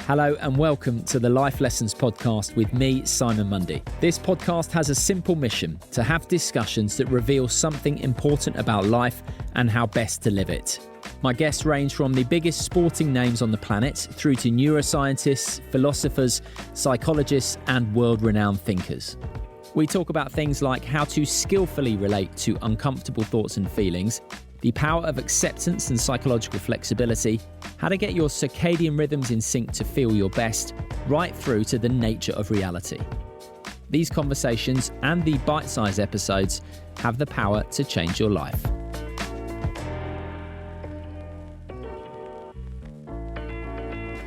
Hello and welcome to the Life Lessons podcast with me, Simon Mundie. This podcast has a simple mission: to have discussions that reveal something important about life and how best to live it. My guests range from the biggest sporting names on the planet through to neuroscientists, philosophers, psychologists, and world-renowned thinkers. We talk about things like how to skillfully relate to uncomfortable thoughts and feelings, the power of acceptance and psychological flexibility, how to get your circadian rhythms in sync to feel your best, right through to the nature of reality. These conversations and the bite-sized episodes have the power to change your life.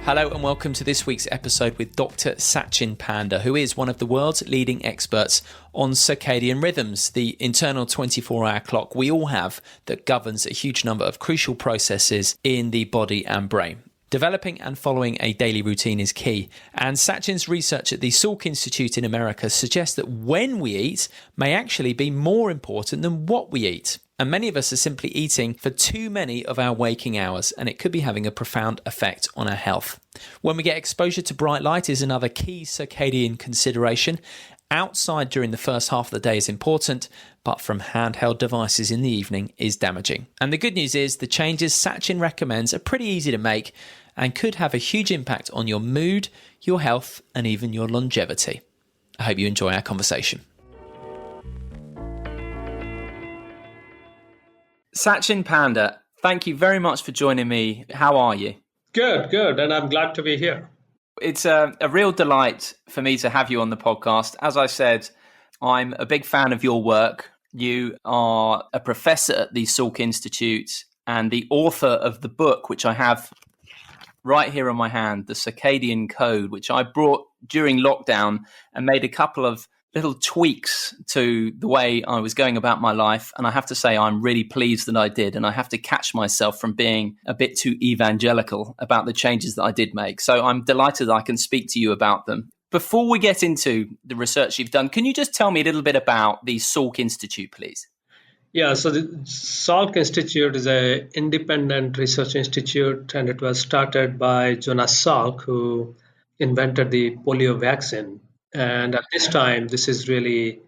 Hello and welcome to this week's episode with Dr. Satchin Panda, who is one of the world's leading experts on circadian rhythms, the internal 24-hour clock we all have that governs a huge number of crucial processes in the body and brain. Developing and following a daily routine is key, and Satchin's research at the Salk Institute in America suggests that when we eat may actually be more important than what we eat. And many of us are simply eating for too many of our waking hours, and it could be having a profound effect on our health. When we get exposure to bright light is another key circadian consideration. Outside during the first half of the day is important, but from handheld devices in the evening is damaging. And the good news is the changes Satchin recommends are pretty easy to make and could have a huge impact on your mood, your health, and even your longevity. I hope you enjoy our conversation. Satchin Panda, thank you very much for joining me. How are you? Good. And I'm glad to be here. It's a real delight for me to have you on the podcast. As I said, I'm a big fan of your work. You are a professor at the Salk Institute and the author of the book, which I have right here on my hand, The Circadian Code, which I brought during lockdown and made a couple of little tweaks to the way I was going about my life. And I have to say, I'm really pleased that I did. And I have to catch myself from being a bit too evangelical about the changes that I did make. So I'm delighted I can speak to you about them. Before we get into the research you've done, can you just tell me a little bit about the Salk Institute, please? Yeah, so the Salk Institute is an independent research institute, and it was started by Jonas Salk, who invented the polio vaccine. And at this time, this is really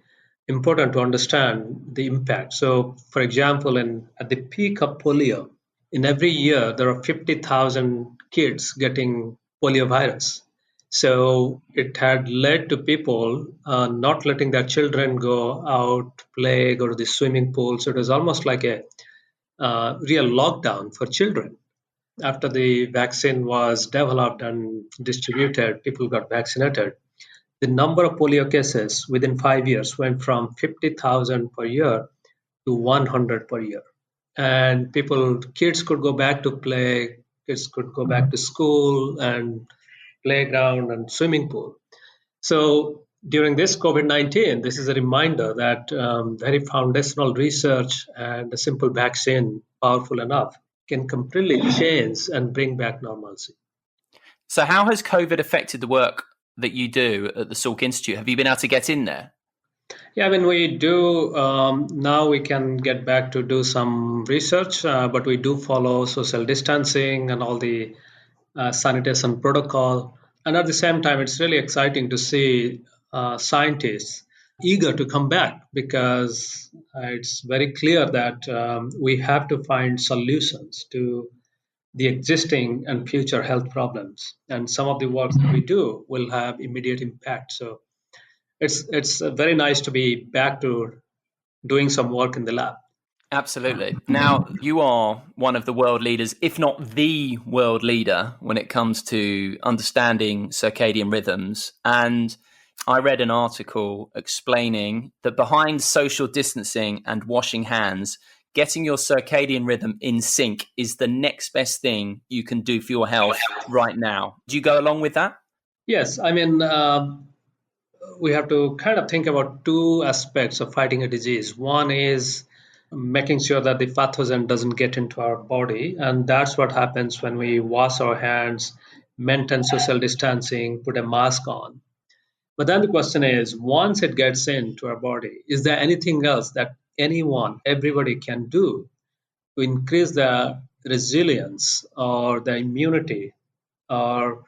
important to understand the impact. So, for example, at the peak of polio, in every year, there are 50,000 kids getting polio virus. So it had led to people not letting their children go out, play, go to the swimming pool. So it was almost like a real lockdown for children. After the vaccine was developed and distributed, people got vaccinated. The number of polio cases within 5 years went from 50,000 per year to 100 per year. And kids could go back to play, kids could go back to school and playground and swimming pool. So during this COVID-19, this is a reminder that very foundational research and a simple vaccine, powerful enough, can completely change and bring back normalcy. So how has COVID affected the work that you do at the Salk Institute? Have you been able to get in there? Yeah, we do. Now we can get back to do some research, but we do follow social distancing and all the sanitation protocol. And at the same time, it's really exciting to see scientists eager to come back, because it's very clear that we have to find solutions to the existing and future health problems. And some of the work that we do will have immediate impact. So it's very nice to be back to doing some work in the lab. Absolutely. Now, you are one of the world leaders, if not the world leader, when it comes to understanding circadian rhythms. And I read an article explaining that behind social distancing and washing hands, getting your circadian rhythm in sync is the next best thing you can do for your health right now. Do you go along with that? Yes. We have to kind of think about two aspects of fighting a disease. One is making sure that the pathogen doesn't get into our body. And that's what happens when we wash our hands, maintain social distancing, put a mask on. But then the question is, once it gets into our body, is there anything else that everybody can do to increase the resilience or the immunity or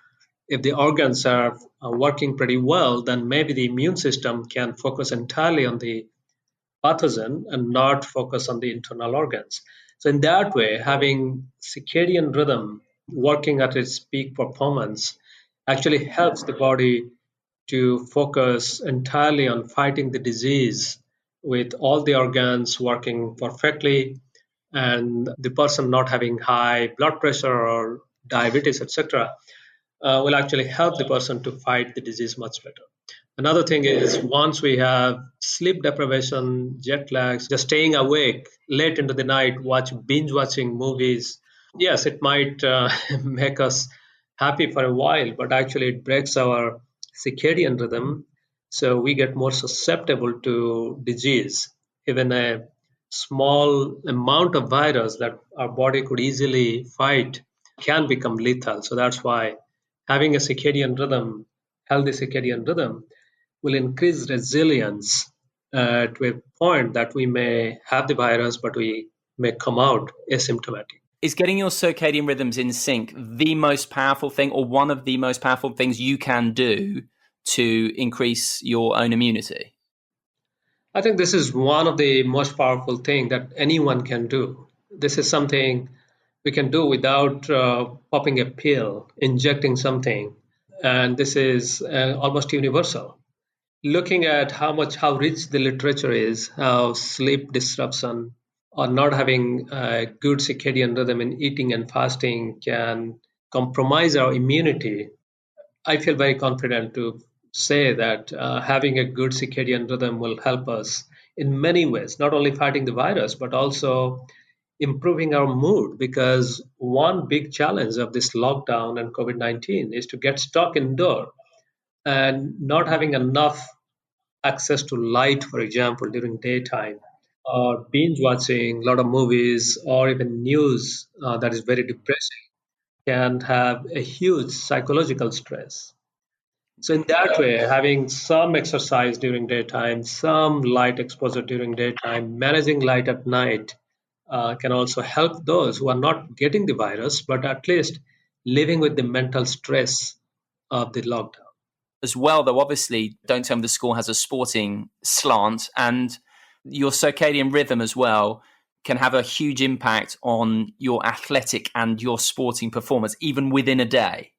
If the organs are working pretty well, then maybe the immune system can focus entirely on the pathogen and not focus on the internal organs. So, in that way, having circadian rhythm working at its peak performance actually helps the body to focus entirely on fighting the disease with all the organs working perfectly and the person not having high blood pressure or diabetes, etc., will actually help the person to fight the disease much better. Another thing is once we have sleep deprivation, jet lags, just staying awake late into the night, binge watching movies. Yes, it might make us happy for a while, but actually it breaks our circadian rhythm. So we get more susceptible to disease. Even a small amount of virus that our body could easily fight can become lethal. So that's why having a circadian rhythm, healthy circadian rhythm, will increase resilience to a point that we may have the virus, but we may come out asymptomatic. Is getting your circadian rhythms in sync the most powerful thing, or one of the most powerful things you can do to increase your own immunity? I think this is one of the most powerful things that anyone can do. This is something we can do without popping a pill, injecting something, and this is almost universal. Looking at how rich the literature is, how sleep disruption or not having a good circadian rhythm in eating and fasting can compromise our immunity, I feel very confident to say that having a good circadian rhythm will help us in many ways, not only fighting the virus, but also improving our mood. Because one big challenge of this lockdown and COVID 19 is to get stuck indoor and not having enough access to light, for example, during daytime, or binge watching a lot of movies, or even news that is very depressing, can have a huge psychological stress. So, in that way, having some exercise during daytime, some light exposure during daytime, managing light at night can also help those who are not getting the virus, but at least living with the mental stress of the lockdown. As well, though, obviously, Don't Tell Me the Score has a sporting slant, and your circadian rhythm as well can have a huge impact on your athletic and your sporting performance, even within a day.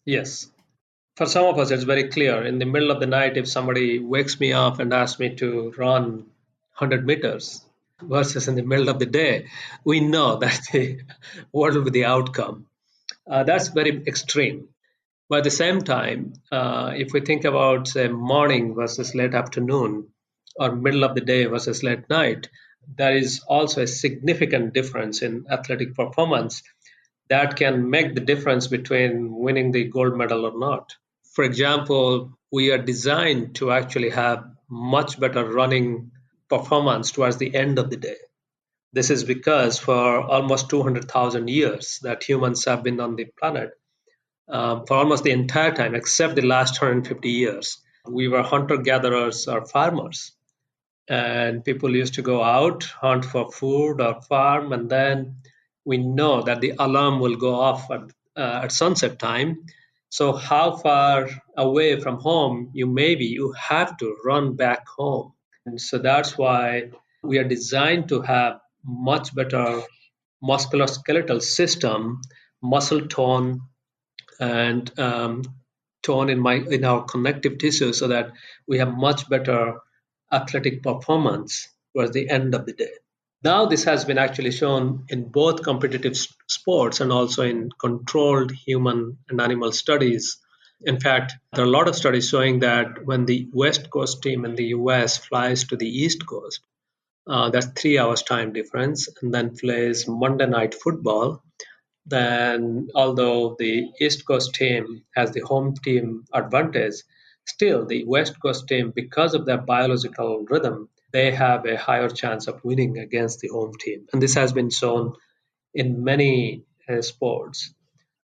Yes. For some of us, it's very clear. In the middle of the night, if somebody wakes me up and asks me to run 100 meters versus in the middle of the day, we know that what will be the outcome. That's very extreme. But at the same time, if we think about, say, morning versus late afternoon or middle of the day versus late night, there is also a significant difference in athletic performance that can make the difference between winning the gold medal or not. For example, we are designed to actually have much better running performance towards the end of the day. This is because for almost 200,000 years that humans have been on the planet, for almost the entire time, except the last 150 years, we were hunter gatherers or farmers. And people used to go out, hunt for food or farm, and then we know that the alarm will go off at sunset time. So, how far away from home you may be, you have to run back home. And so that's why we are designed to have much better musculoskeletal system, muscle tone, and tone in our connective tissue so that we have much better athletic performance towards the end of the day. Now, this has been actually shown in both competitive sports and also in controlled human and animal studies. In fact, there are a lot of studies showing that when the West Coast team in the US flies to the East Coast, that's 3 hours time difference, and then plays Monday night football, then although the East Coast team has the home team advantage, still the West Coast team, because of their biological rhythm, they have a higher chance of winning against the home team. And this has been shown in many sports.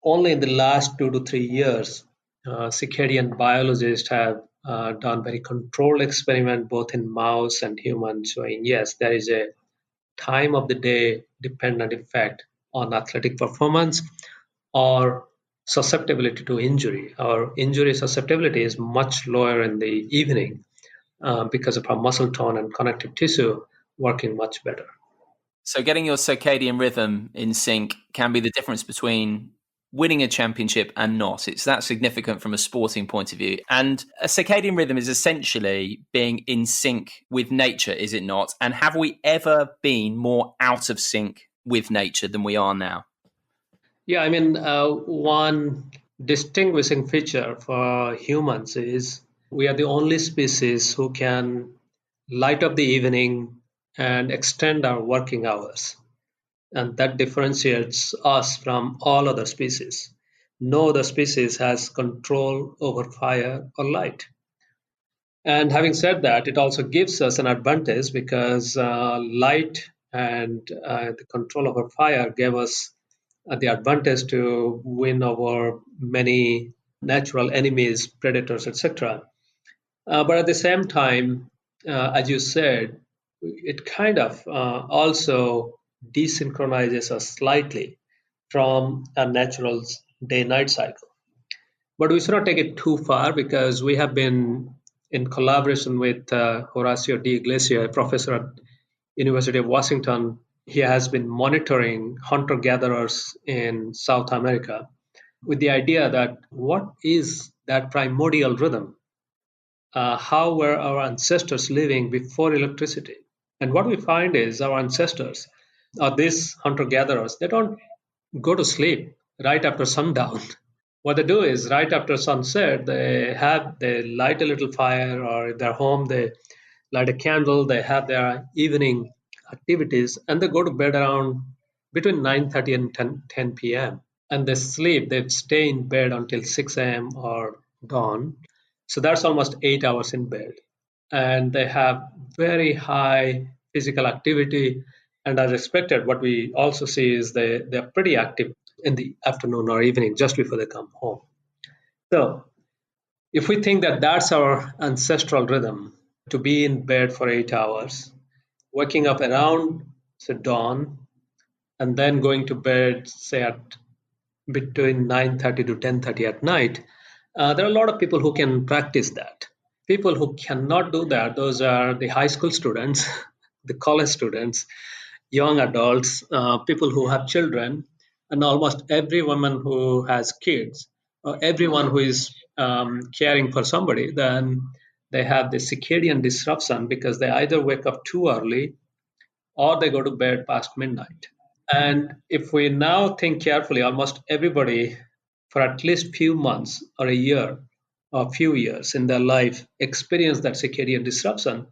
Only in the last 2 to 3 years, circadian biologists have done very controlled experiment both in mouse and human, showing yes, there is a time of the day dependent effect on athletic performance or susceptibility to injury. Our injury susceptibility is much lower in the evening because of our muscle tone and connective tissue working much better. So getting your circadian rhythm in sync can be the difference between winning a championship and not. It's that significant from a sporting point of view. And a circadian rhythm is essentially being in sync with nature, is it not? And have we ever been more out of sync with nature than we are now? Yeah, I mean, one distinguishing feature for humans is we are the only species who can light up the evening and extend our working hours. And that differentiates us from all other species. No other species has control over fire or light. And having said that, it also gives us an advantage because light and the control over fire gave us the advantage to win over many natural enemies, predators, etc. But at the same time, as you said, it kind of also desynchronizes us slightly from a natural day night cycle. But we should not take it too far because we have been in collaboration with Horacio de Iglesia, a professor at University of Washington. He has been monitoring hunter-gatherers in South America with the idea that what is that primordial rhythm? How were our ancestors living before electricity? And what we find is our ancestors, or these hunter-gatherers, they don't go to sleep right after sundown. What they do is right after sunset, they light a little fire, or if they're home, they light a candle. They have their evening activities, and they go to bed around between 9:30 and 10 p.m. And they sleep. They stay in bed until 6 a.m. or dawn. So that's almost 8 hours in bed, and they have very high physical activity. And as expected, what we also see is they're pretty active in the afternoon or evening just before they come home. So if we think that that's our ancestral rhythm, to be in bed for 8 hours, waking up around say dawn, and then going to bed say at between 9:30 to 10:30 at night, there are a lot of people who can practice that. People who cannot do that, those are the high school students, the college students, young adults, people who have children, and almost every woman who has kids, or everyone who is caring for somebody. Then they have the circadian disruption because they either wake up too early or they go to bed past midnight. And if we now think carefully, almost everybody for at least few months or a year or few years in their life experience that circadian disruption.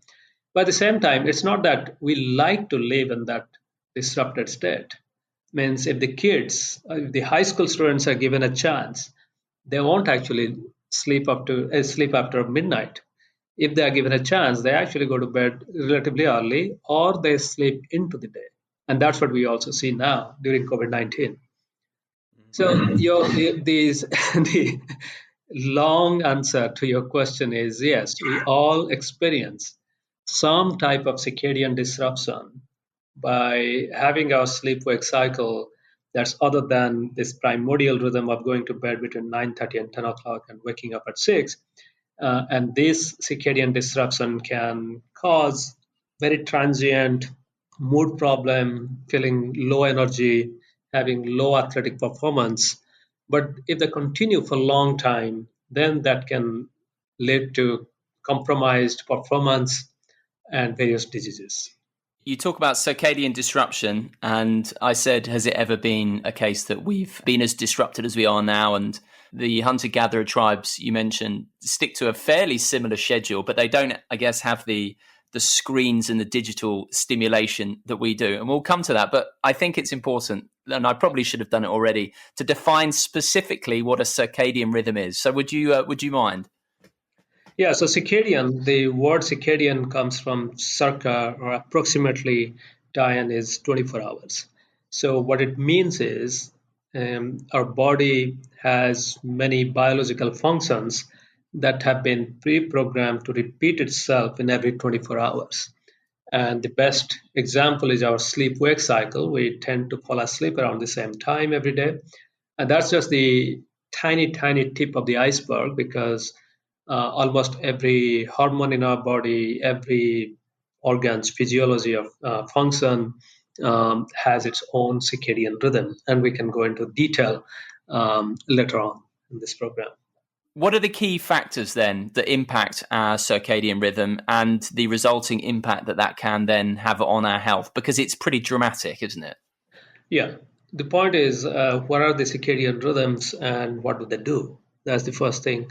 But at the same time, it's not that we like to live in that disrupted state. Means if the kids, if the high school students are given a chance, they won't actually sleep after midnight. If they are given a chance, they actually go to bed relatively early or they sleep into the day. And that's what we also see now during COVID-19. So the long answer to your question is yes, we all experience some type of circadian disruption by having our sleep wake cycle that's other than this primordial rhythm of going to bed between 9:30 and 10 o'clock and waking up at 6. And this circadian disruption can cause very transient mood problem, feeling low energy, having low athletic performance. But if they continue for a long time, then that can lead to compromised performance and various diseases. You talk about circadian disruption, and I said, has it ever been a case that we've been as disrupted as we are now? And the hunter-gatherer tribes you mentioned stick to a fairly similar schedule, but they don't, I guess, have the screens and the digital stimulation that we do. And we'll come to that. But I think it's important, and I probably should have done it already, to define specifically what a circadian rhythm is. So would you mind? Yeah, so circadian, the word circadian comes from circa, or approximately, Diane is 24 hours. So what it means is our body has many biological functions that have been pre-programmed to repeat itself in every 24 hours. And the best example is our sleep-wake cycle. We tend to fall asleep around the same time every day. And that's just the tiny, tiny tip of the iceberg because almost every hormone in our body, every organ's physiology of function has its own circadian rhythm, and we can go into detail later on in this program. What are the key factors then that impact our circadian rhythm and the resulting impact that that can then have on our health? Because it's pretty dramatic, isn't it? Yeah, the point is, what are the circadian rhythms and what do they do? That's the first thing.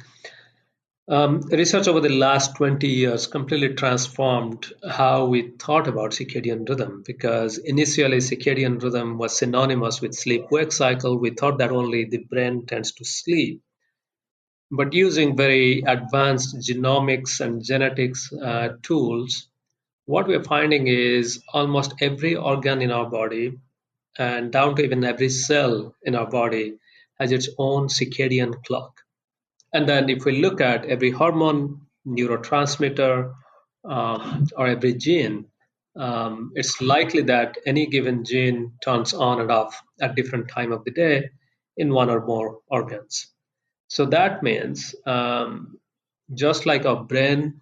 Research over the last 20 years completely transformed how we thought about circadian rhythm because initially circadian rhythm was synonymous with sleep-wake cycle. We thought that only the brain tends to sleep. But using very advanced genomics and genetics tools, what we're finding is almost every organ in our body and down to even every cell in our body has its own circadian clock. And then if we look at every hormone, neurotransmitter, or every gene, it's likely that any given gene turns on and off at different time of the day in one or more organs. So that means just like our brain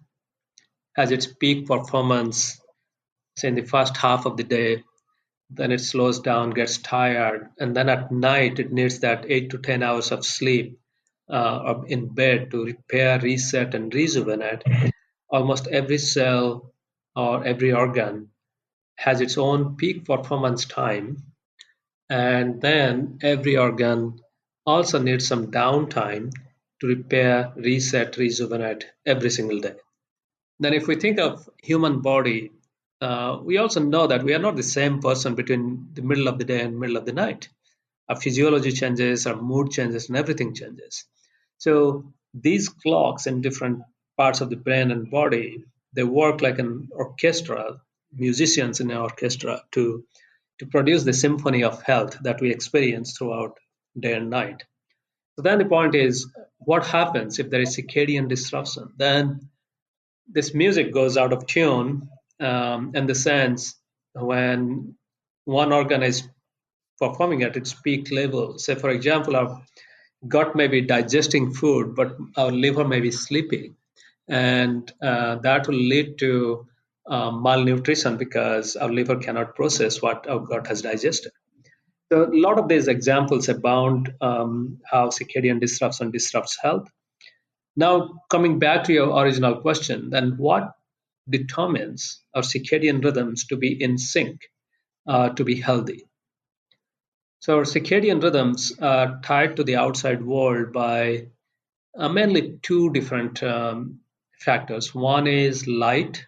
has its peak performance, say in the first half of the day, then it slows down, gets tired, and then at night it needs that 8 to 10 hours of sleep in bed to repair, reset, and rejuvenate. Almost every cell or every organ has its own peak performance time, and then every organ also needs some downtime to repair, reset, rejuvenate every single day. Then, if we think of human body, we also know that we are not the same person between the middle of the day and middle of the night. Our physiology changes, our mood changes, and everything changes. So these clocks in different parts of the brain and body, they work like an orchestra, musicians in an orchestra to produce the symphony of health that we experience throughout day and night. So then the point is, what happens if there is circadian disruption? Then this music goes out of tune in the sense when one organ is performing at its peak level. Say, for example, our gut may be digesting food, but our liver may be sleeping. And that will lead to malnutrition because our liver cannot process what our gut has digested. So a lot of these examples abound how circadian disruption disrupts health. Now, coming back to your original question, then what determines our circadian rhythms to be in sync, to be healthy? So, our circadian rhythms are tied to the outside world by mainly two different factors. One is light.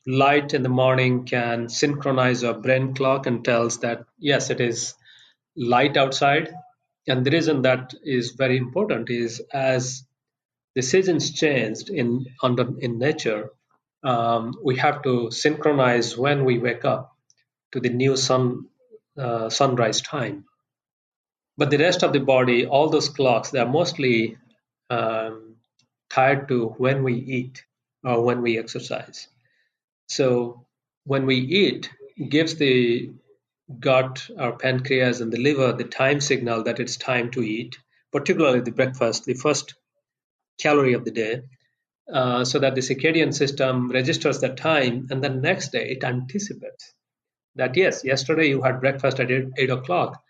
Light in the morning can synchronize our brain clock and tells that, yes, it is light outside. And the reason that is very important is as the seasons changed in nature, we have to synchronize when we wake up to the new sunrise time. But the rest of the body, all those clocks, they are mostly um, tied to when we eat or when we exercise. So when we eat, gives the gut, our pancreas, and the liver the time signal that it's time to eat, particularly the breakfast, the first calorie of the day, so that the circadian system registers the time, and then next day it anticipates that yes, yesterday you had breakfast at 8 o'clock,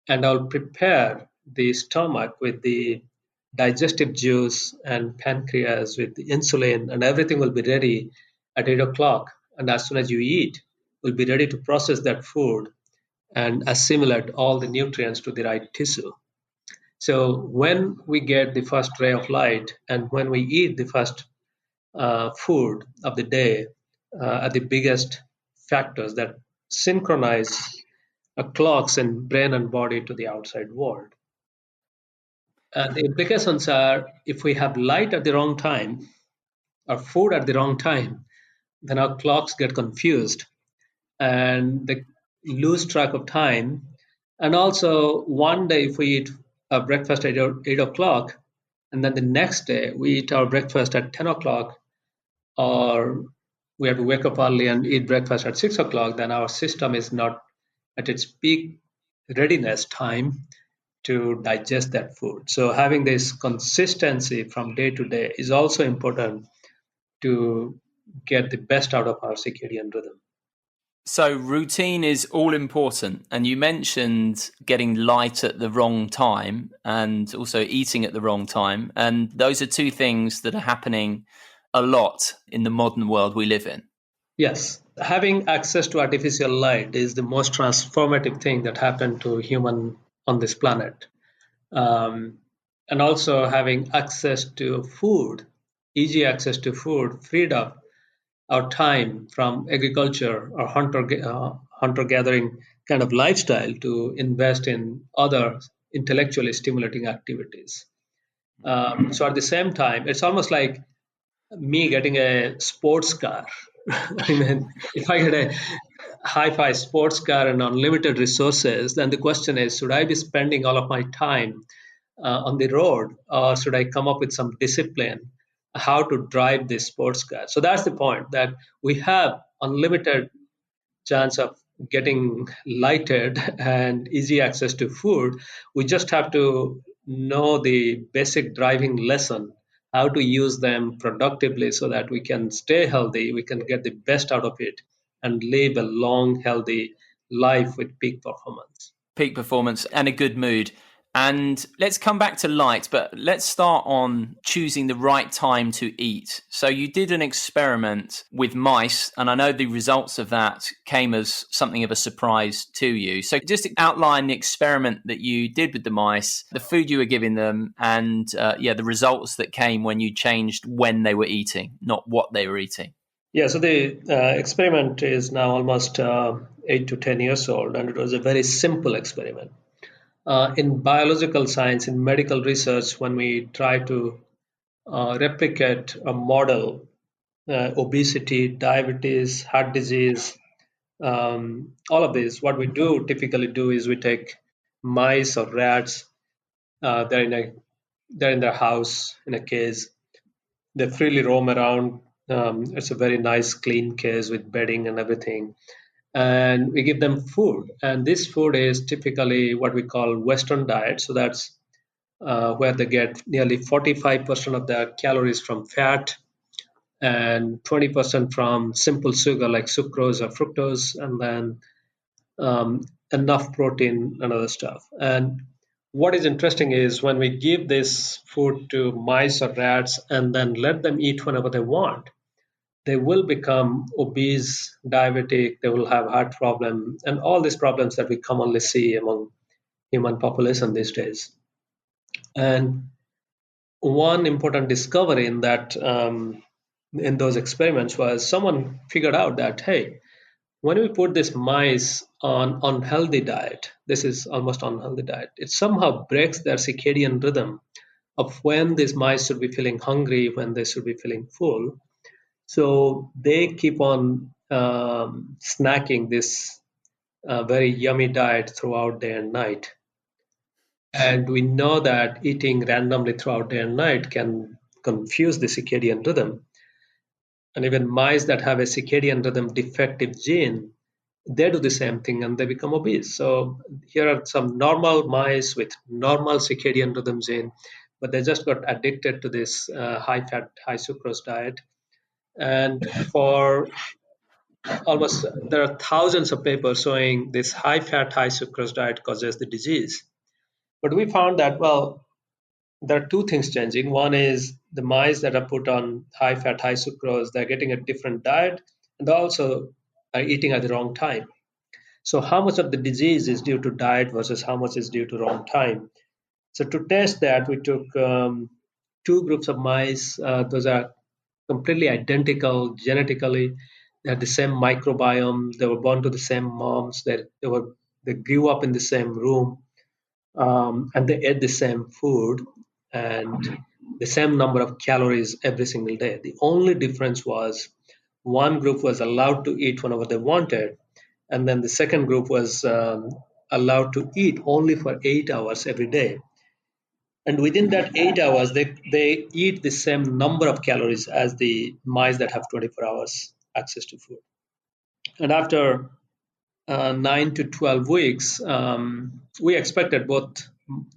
and I'll prepare the stomach with the digestive juice and pancreas with the insulin, and everything will be ready at 8 o'clock. And as soon as you eat, we'll be ready to process that food and assimilate all the nutrients to the right tissue. So when we get the first ray of light and when we eat the first food of the day are the biggest factors that synchronize clocks in brain and body to the outside world. And the implications are if we have light at the wrong time or food at the wrong time, then our clocks get confused and they lose track of time. And also, one day if we eat a breakfast at 8 o'clock, and then the next day we eat our breakfast at 10 o'clock, or we have to wake up early and eat breakfast at 6 o'clock, then our system is not at its peak readiness time. to digest that food. So having this consistency from day to day is also important to get the best out of our circadian rhythm. So routine is all important. And you mentioned getting light at the wrong time and also eating at the wrong time. And those are two things that are happening a lot in the modern world we live in. Yes, having access to artificial light is the most transformative thing that happened to human on this planet. And also having access to food, easy access to food, freed up our time from agriculture or hunter gathering kind of lifestyle to invest in other intellectually stimulating activities. So at the same time, it's almost like me getting a sports car. I mean, if I get a hi-fi sports car and unlimited resources, then the question is, should I be spending all of my time on the road, or should I come up with some discipline how to drive this sports car? So that's the point, that we have unlimited chance of getting lighted and easy access to food. We just have to know the basic driving lesson, how to use them productively so that we can stay healthy, we can get the best out of it, and live a long, healthy life with peak performance. Peak performance and a good mood. And let's come back to light, but let's start on choosing the right time to eat. So you did an experiment with mice, and I know the results of that came as something of a surprise to you. So just outline the experiment that you did with the mice, the food you were giving them, and the results that came when you changed when they were eating, not what they were eating. Yeah, so the experiment is now almost 8 to 10 years old, and it was a very simple experiment. In biological science, in medical research, when we try to replicate a model, obesity, diabetes, heart disease, all of this, what we do typically do is we take mice or rats, they're they're in their house in a cage, they freely roam around. It's a very nice, clean cage with bedding and everything, and we give them food. And this food is typically what we call Western diet. So that's where they get nearly 45% of their calories from fat and 20% from simple sugar like sucrose or fructose, and then um, enough protein and other stuff. And what is interesting is when we give this food to mice or rats and then let them eat whenever they want, they will become obese, diabetic, they will have heart problem, and all these problems that we commonly see among human population these days. And one important discovery in that in those experiments was someone figured out that, hey, when we put this mice on unhealthy diet, this is almost unhealthy diet, it somehow breaks their circadian rhythm of when these mice should be feeling hungry, when they should be feeling full. So they keep on snacking this very yummy diet throughout day and night. And we know that eating randomly throughout day and night can confuse the circadian rhythm. And even mice that have a circadian rhythm defective gene, they do the same thing and they become obese. So here are some normal mice with normal circadian rhythm gene, but they just got addicted to this high fat, high sucrose diet. And for almost, there are thousands of papers showing this high fat, high sucrose diet causes the disease. But we found that, well, there are two things changing. One is the mice that are put on high fat, high sucrose, they're getting a different diet, and they also are eating at the wrong time. So, how much of the disease is due to diet versus how much is due to wrong time? So, to test that, we took two groups of mice. Those are completely identical genetically. They had the same microbiome. They were born to the same moms. They grew up in the same room, and they ate the same food and the same number of calories every single day. The only difference was one group was allowed to eat whenever they wanted, and then the second group was allowed to eat only for 8 hours every day. And within that 8 hours, they eat the same number of calories as the mice that have 24 hours access to food. And after 9 to 12 weeks, we expected both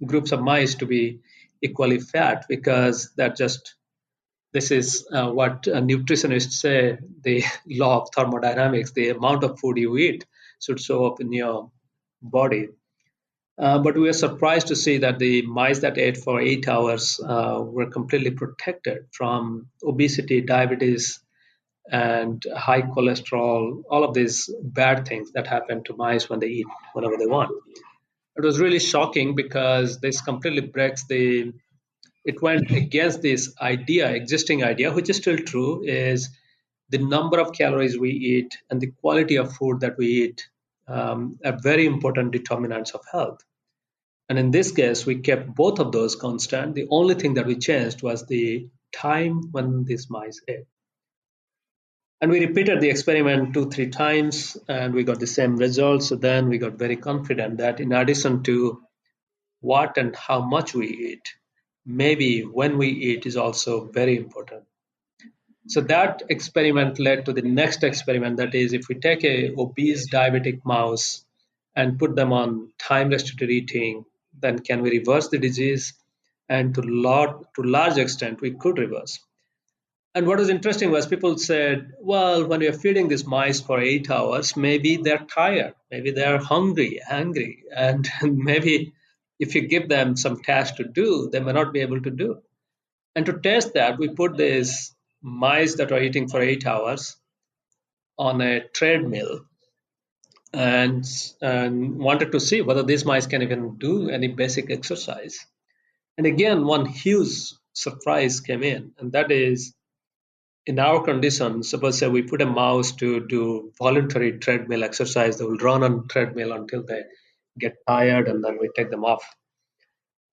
groups of mice to be equally fat, because this is what nutritionists say, the law of thermodynamics: the amount of food you eat should show up in your body. But we were surprised to see that the mice that ate for 8 hours were completely protected from obesity, diabetes, and high cholesterol, all of these bad things that happen to mice when they eat whenever they want. It was really shocking because this completely breaks it went against this existing idea, which is still true, is the number of calories we eat and the quality of food that we eat are very important determinants of health. And in this case, we kept both of those constant. The only thing that we changed was the time when these mice ate. And we repeated the experiment 2, 3 times, and we got the same results. So then we got very confident that in addition to what and how much we eat, maybe when we eat is also very important. So that experiment led to the next experiment. That is, if we take a obese diabetic mouse and put them on time restricted eating, then can we reverse the disease? And to large extent, we could reverse. And what was interesting was people said, well, when you're feeding these mice for 8 hours, maybe they're tired, maybe they're hungry, angry, and maybe if you give them some tasks to do, they may not be able to do. And to test that, we put these mice that are eating for 8 hours on a treadmill and, and wanted to see whether these mice can even do any basic exercise. And again, one huge surprise came in, and that is, in our conditions, suppose say we put a mouse to do voluntary treadmill exercise, they will run on treadmill until they get tired and then we take them off.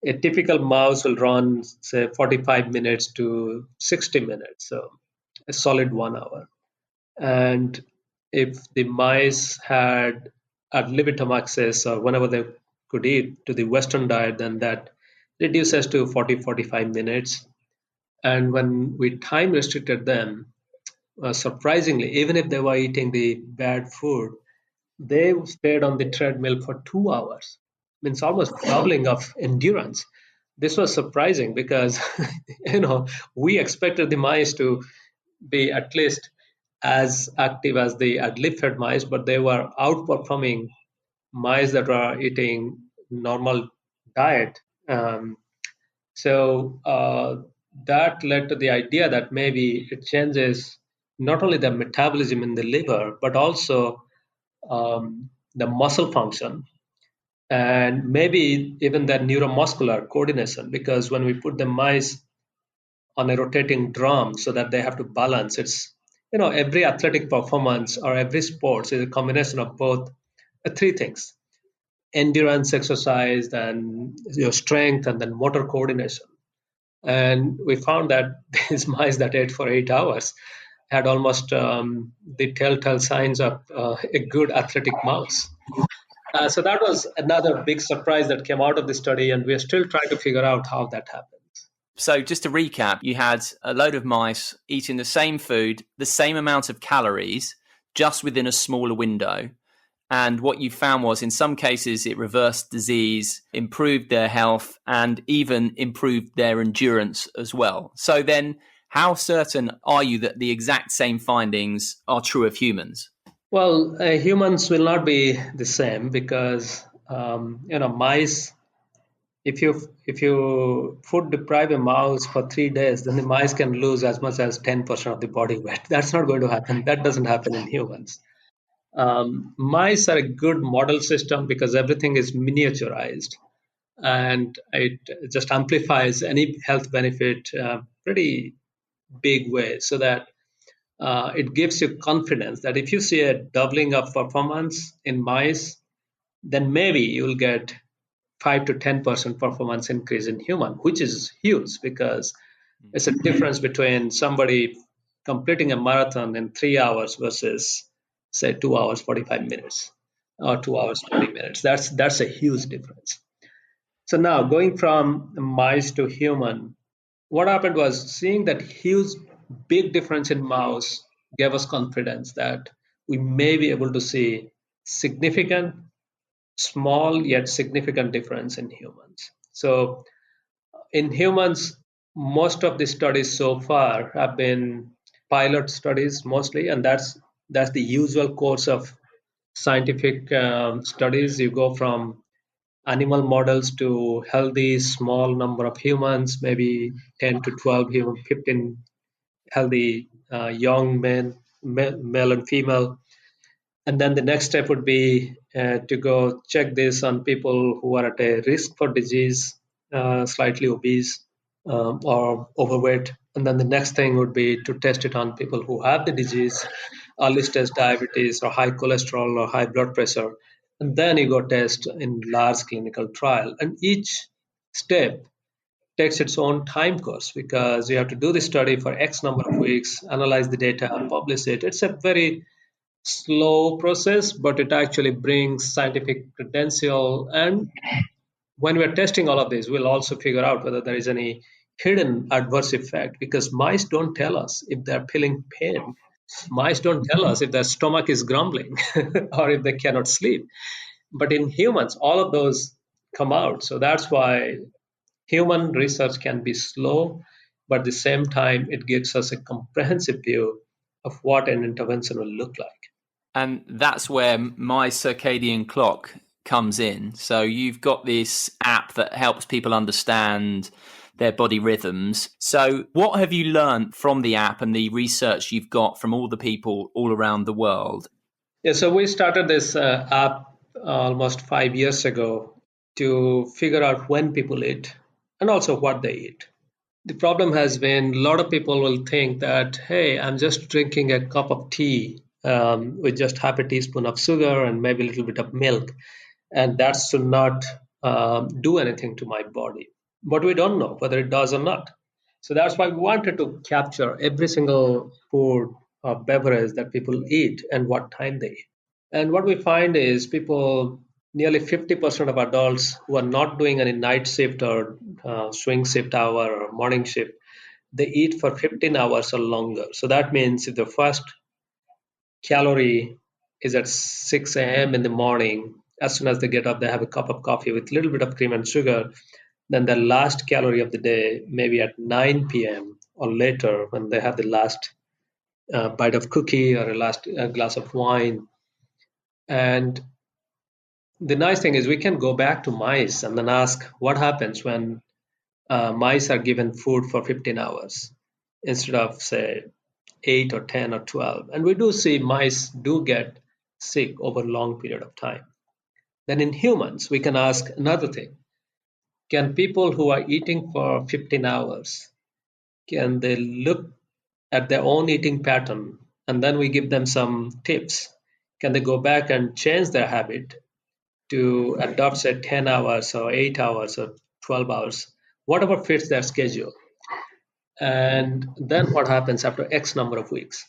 A typical mouse will run, say, 45 minutes to 60 minutes, so a solid 1 hour. And if the mice had ad libitum access or whenever they could eat to the Western diet, then that reduces to 40-45 minutes. And when we time restricted them, surprisingly, even if they were eating the bad food, they stayed on the treadmill for 2 hours. Means almost doubling of endurance. This was surprising because we expected the mice to be at least as active as the ad-lib-fed mice, but they were outperforming mice that were eating normal diet. So that led to the idea that maybe it changes not only the metabolism in the liver, but also the muscle function and maybe even the neuromuscular coordination. Because when we put the mice on a rotating drum so that they have to balance, every athletic performance or every sports is a combination of both three things: endurance exercise, and your strength, and then motor coordination. And we found that these mice that ate for 8 hours had almost the telltale signs of a good athletic mouse. So that was another big surprise that came out of the study, and we're still trying to figure out how that happened. So just to recap, you had a load of mice eating the same food, the same amount of calories, just within a smaller window. And what you found was, in some cases, it reversed disease, improved their health, and even improved their endurance as well. So then, how certain are you that the exact same findings are true of humans? Well, humans will not be the same because mice. If you food deprive a mouse for 3 days, then the mice can lose as much as 10% of the body weight. That's not going to happen. That doesn't happen in humans. Mice are a good model system because everything is miniaturized, and it just amplifies any health benefit pretty big way, so that it gives you confidence that if you see a doubling of performance in mice, then maybe you'll get 5 to 10% performance increase in human, which is huge because it's a difference between somebody completing a marathon in 3 hours versus say 2 hours 45 minutes or 2 hours 20 minutes. That's a huge difference. So now going from mice to human, what happened was seeing that huge big difference in mouse gave us confidence that we may be able to see significant small yet significant difference in humans. So in humans, most of the studies so far have been pilot studies mostly, and that's the usual course of scientific studies. You go from animal models to healthy small number of humans, maybe 10 to 12 human, 15 healthy young men, male and female. And then the next step would be to go check this on people who are at a risk for disease, slightly obese or overweight. And then the next thing would be to test it on people who have the disease, early stage diabetes or high cholesterol or high blood pressure. And then you go test in large clinical trial. And each step takes its own time course because you have to do the study for X number of weeks, analyze the data, and publish it. It's a very slow process, but it actually brings scientific credential. And when we're testing all of this, we'll also figure out whether there is any hidden adverse effect because mice don't tell us if they're feeling pain. Mice don't tell us if their stomach is grumbling or if they cannot sleep. But in humans, all of those come out. So that's why human research can be slow, but at the same time, it gives us a comprehensive view of what an intervention will look like. And that's where my circadian clock comes in. So you've got this app that helps people understand their body rhythms. So what have you learned from the app and the research you've got from all the people all around the world? Yeah, so we started this app almost 5 years ago to figure out when people eat and also what they eat. The problem has been a lot of people will think that, hey, I'm just drinking a cup of tea with just half a teaspoon of sugar and maybe a little bit of milk, and that should not do anything to my body. But we don't know whether it does or not. So that's why we wanted to capture every single food or beverage that people eat and what time they eat. And what we find is people, nearly 50% of adults who are not doing any night shift or swing shift hour or morning shift, they eat for 15 hours or longer. So that means if the first calorie is at 6 a.m. in the morning, as soon as they get up, they have a cup of coffee with a little bit of cream and sugar. Then the last calorie of the day, maybe at 9 p.m. or later, when they have the last bite of cookie or a last glass of wine. And the nice thing is we can go back to mice and then ask what happens when mice are given food for 15 hours instead of say 8 or 10 or 12, and we do see mice do get sick over a long period of time. Then in humans we can ask another thing: can people who are eating for 15 hours, can they look at their own eating pattern and then we give them some tips? Can they go back and change their habit to adopt say 10 hours or 8 hours or 12 hours, whatever fits their schedule? And then what happens after X number of weeks?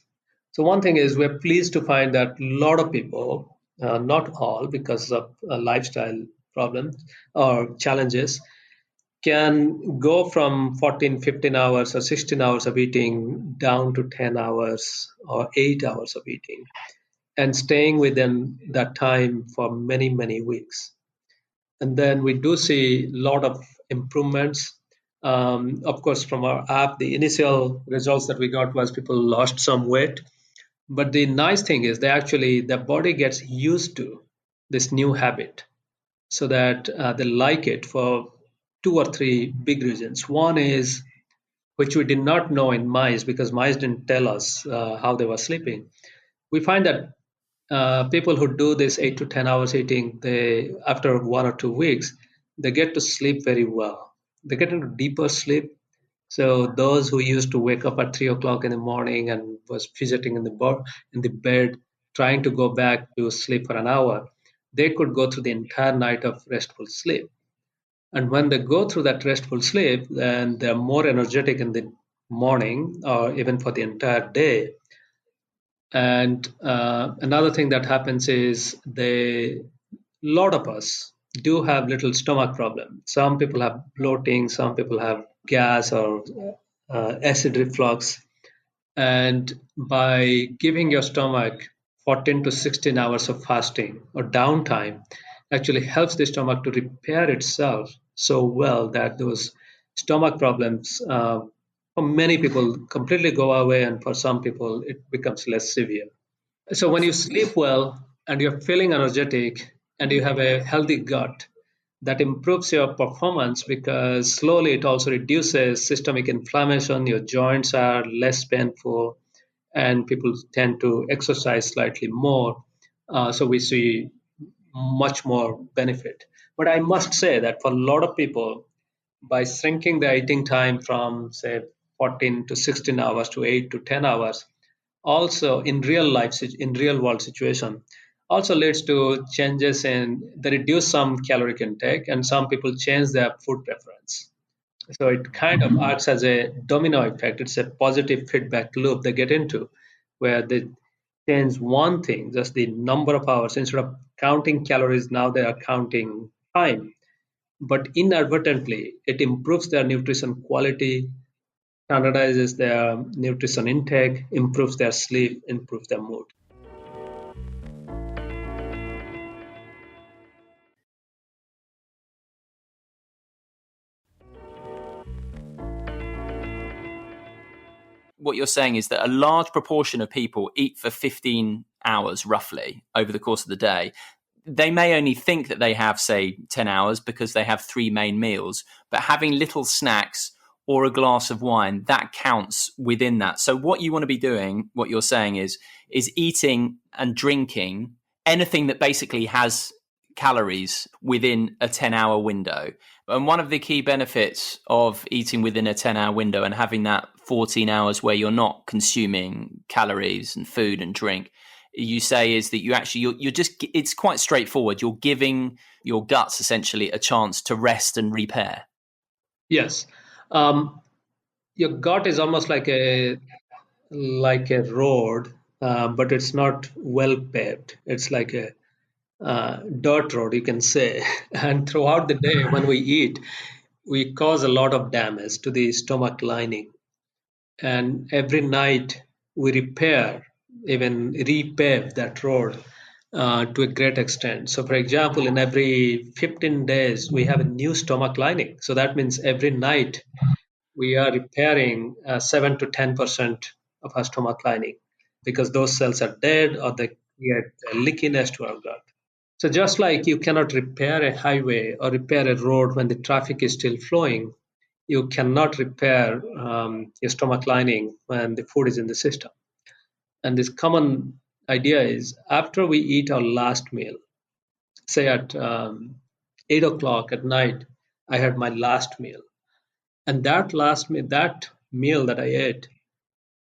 So one thing is we're pleased to find that a lot of people, not all because of lifestyle problems or challenges, can go from 14, 15 hours or 16 hours of eating down to 10 hours or 8 hours of eating and staying within that time for many, many weeks. And then we do see a lot of improvements. Of course, from our app, the initial results that we got was people lost some weight. But the nice thing is they actually, their body gets used to this new habit so that they like it for two or three big reasons. One is, which we did not know in mice because mice didn't tell us how they were sleeping. We find that people who do this 8 to 10 hours eating, they after 1 or 2 weeks, they get to sleep very well. They get into deeper sleep. So those who used to wake up at 3 o'clock in the morning and was fidgeting in the bed, trying to go back to sleep for an hour, they could go through the entire night of restful sleep. And when they go through that restful sleep, then they're more energetic in the morning or even for the entire day. And another thing that happens is a lot of us do have little stomach problem. Some people have bloating, some people have gas or acid reflux. And by giving your stomach 14 to 16 hours of fasting or downtime, actually helps the stomach to repair itself so well that those stomach problems for many people completely go away, and for some people it becomes less severe. So when you sleep well and you're feeling energetic and you have a healthy gut, that improves your performance because slowly it also reduces systemic inflammation. Your joints are less painful, and people tend to exercise slightly more. So we see much more benefit. But I must say that for a lot of people, by shrinking the eating time from, say, 14 to 16 hours to 8 to 10 hours, also in real life, in real world situation, also leads to changes in they reduce some caloric intake, and some people change their food preference. So it kind of acts as a domino effect. It's a positive feedback loop they get into, where they change one thing, just the number of hours. Instead of counting calories, now they are counting time. But inadvertently, it improves their nutrition quality, standardizes their nutrition intake, improves their sleep, improves their mood. What you're saying is that a large proportion of people eat for 15 hours roughly over the course of the day. They may only think that they have, say, 10 hours because they have three main meals, but having little snacks or a glass of wine, that counts within that. So what you want to be doing, what you're saying is eating and drinking anything that basically has calories within a 10-hour window. And one of the key benefits of eating within a 10-hour window and having that 14 hours where you're not consuming calories and food and drink, you say, is that you're just, it's quite straightforward. You're giving your guts essentially a chance to rest and repair. Yes. Um, your gut is almost like a road, but it's not well paved. It's like a dirt road, you can say. And throughout the day, when we eat, we cause a lot of damage to the stomach lining. And every night we repair, even repave that road to a great extent. So, for example, in every 15 days, we have a new stomach lining. So that means every night we are repairing 7 to 10% of our stomach lining because those cells are dead or they get leakiness to our gut. So just like you cannot repair a highway or repair a road when the traffic is still flowing, you cannot repair your stomach lining when the food is in the system. And this common idea is after we eat our last meal, say at 8 o'clock at night, I had my last meal. And that meal that I ate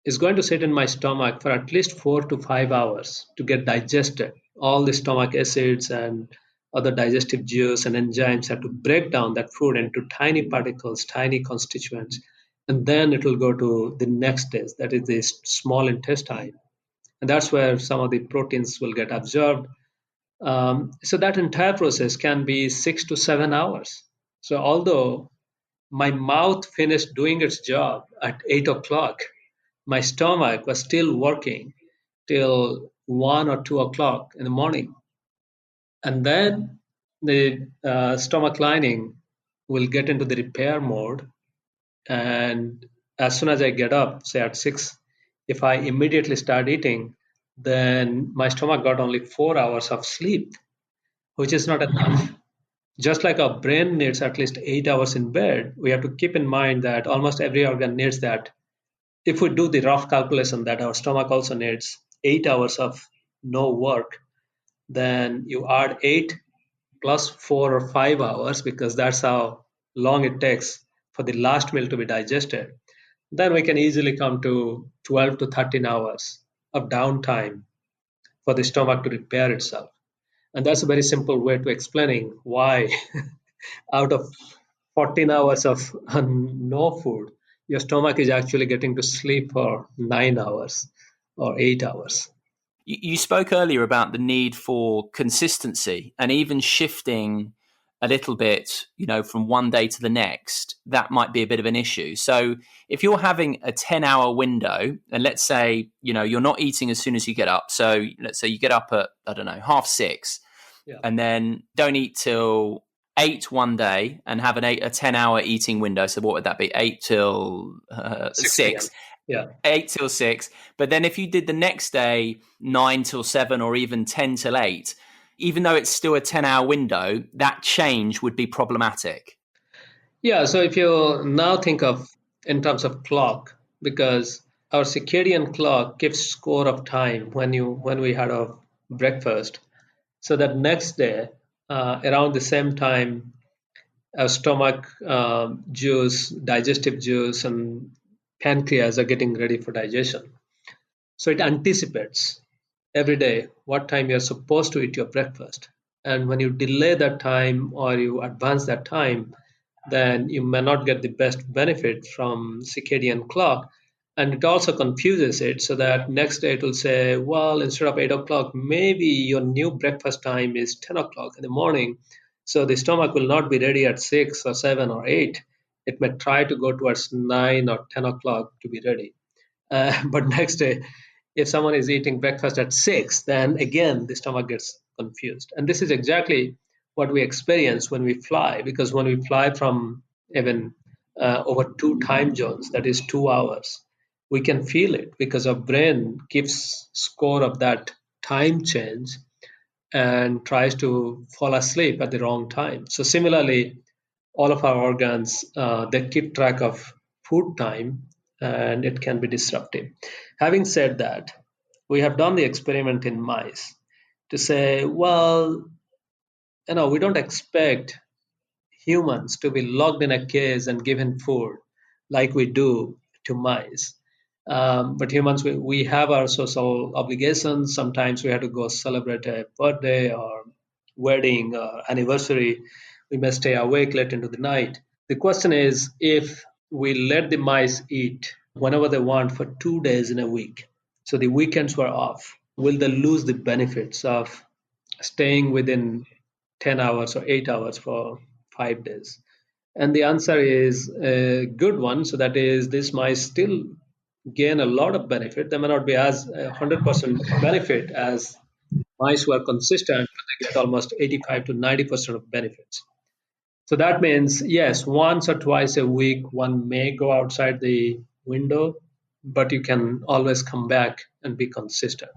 is going to sit in my stomach for at least 4 to 5 hours to get digested. All the stomach acids and other digestive juice and enzymes have to break down that food into tiny particles, tiny constituents, and then it will go to the next stage, that is the small intestine. And that's where some of the proteins will get absorbed. So that entire process can be 6 to 7 hours. So although my mouth finished doing its job at 8 o'clock, my stomach was still working till 1 or 2 o'clock in the morning. And then the stomach lining will get into the repair mode. And as soon as I get up, say at 6, if I immediately start eating, then my stomach got only 4 hours of sleep, which is not enough. Just like our brain needs at least 8 hours in bed, we have to keep in mind that almost every organ needs that. If we do the rough calculation that our stomach also needs 8 hours of no work, then you add 8 plus 4 or 5 hours, because that's how long it takes for the last meal to be digested. Then we can easily come to 12 to 13 hours of downtime for the stomach to repair itself. And that's a very simple way to explaining why out of 14 hours of no food, your stomach is actually getting to sleep for 9 hours or 8 hours. You spoke earlier about the need for consistency and even shifting a little bit, from one day to the next. That might be a bit of an issue. So if you're having a 10-hour window, and let's say, you're not eating as soon as you get up. So let's say you get up at, I don't know, 6:30. Yeah. and then don't eat till 8 one day and have a 10-hour eating window. So what would that be? 8 till 6. Yeah. 8 till 6. But then if you did the next day 9 till 7 or even 10 till 8, even though it's still a 10-hour window, that change would be problematic. Yeah. So if you now think of in terms of clock, because our circadian clock gives score of time when we had our breakfast, so that next day around the same time, our stomach juice, digestive juice, and pancreas are getting ready for digestion. So it anticipates every day what time you're supposed to eat your breakfast. And when you delay that time or you advance that time, then you may not get the best benefit from circadian clock. And it also confuses it so that next day it will say, well, instead of 8 o'clock, maybe your new breakfast time is 10 o'clock in the morning. So the stomach will not be ready at 6 or 7 or 8. It may try to go towards 9 or 10 o'clock to be ready. But next day, if someone is eating breakfast at 6, then again the stomach gets confused. And this is exactly what we experience when we fly, because when we fly from even over 2 time zones, that is 2 hours, we can feel it because our brain keeps score of that time change and tries to fall asleep at the wrong time. So similarly, all of our organs they keep track of food time, and it can be disruptive. Having said that, we have done the experiment in mice to say, well, we don't expect humans to be locked in a cage and given food like we do to mice. But humans, we have our social obligations. Sometimes we have to go celebrate a birthday or wedding or anniversary. We may stay awake late into the night. The question is, if we let the mice eat whenever they want for 2 days in a week, so the weekends were off, will they lose the benefits of staying within 10 hours or 8 hours for 5 days? And the answer is a good one. So that is, this might still gain a lot of benefit. They may not be as 100% benefit as mice who are consistent, but they get almost 85 to 90% of benefits. So that means, yes, once or twice a week, one may go outside the window, but you can always come back and be consistent.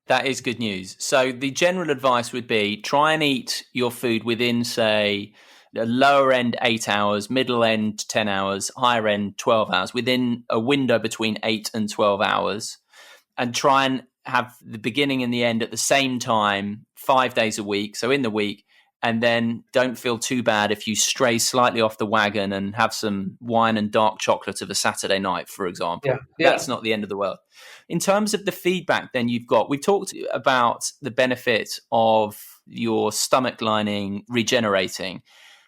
That is good news. So the general advice would be try and eat your food within, say, the lower end 8 hours, middle end 10 hours, higher end 12 hours, within a window between 8 and 12 hours, and try and have the beginning and the end at the same time, 5 days a week. So in the week, and then don't feel too bad if you stray slightly off the wagon and have some wine and dark chocolate of a Saturday night, for example. Yeah. That's not the end of the world. In terms of the feedback then we've talked about the benefit of your stomach lining regenerating.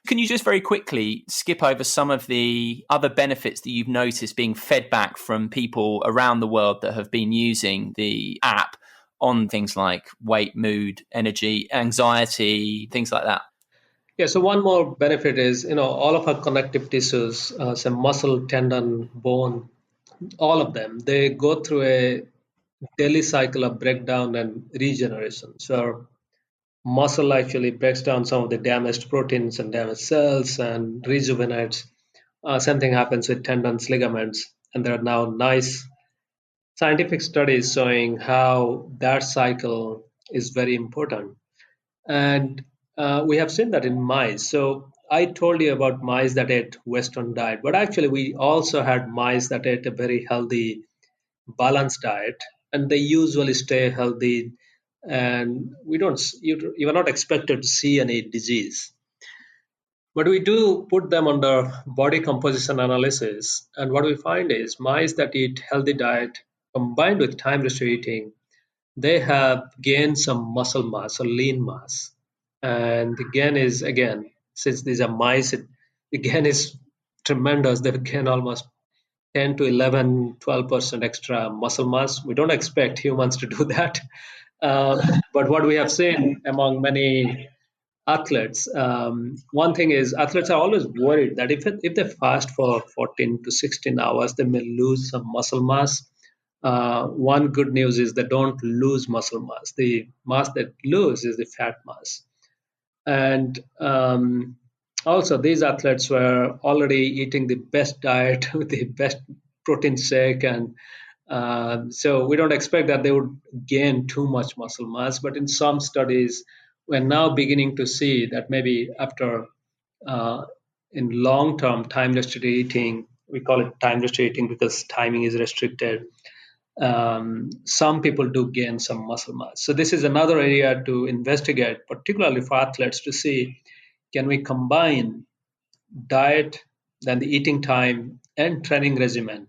Can you just very quickly skip over some of the other benefits that you've noticed being fed back from people around the world that have been using the app on things like weight, mood, energy, anxiety, things like that? Yeah, so one more benefit is, all of our connective tissues, some muscle, tendon, bone, all of them, they go through a daily cycle of breakdown and regeneration. So muscle actually breaks down some of the damaged proteins and damaged cells and rejuvenates. Same thing happens with tendons, ligaments, and there are now nice scientific studies showing how that cycle is very important. And we have seen that in mice. So I told you about mice that ate Western diet, but actually we also had mice that ate a very healthy, balanced diet, and they usually stay healthy. And you are not expected to see any disease. But we do put them under body composition analysis, and what we find is mice that eat healthy diet combined with time restricted eating, they have gained some muscle mass or lean mass. And the gain is, again, since these are mice, the gain is tremendous. They gain almost 10 to 11, 12% extra muscle mass. We don't expect humans to do that. But what we have seen among many athletes, one thing is athletes are always worried that if they fast for 14 to 16 hours, they may lose some muscle mass. One good news is they don't lose muscle mass. The mass they lose is the fat mass. And also, these athletes were already eating the best diet with the best protein shake, and so we don't expect that they would gain too much muscle mass. But in some studies, we're now beginning to see that maybe after uh, in long-term time restricted eating, we call it time restricted eating because timing is restricted. Some people do gain some muscle mass. So this is another area to investigate, particularly for athletes, to see can we combine diet, then the eating time, and training regimen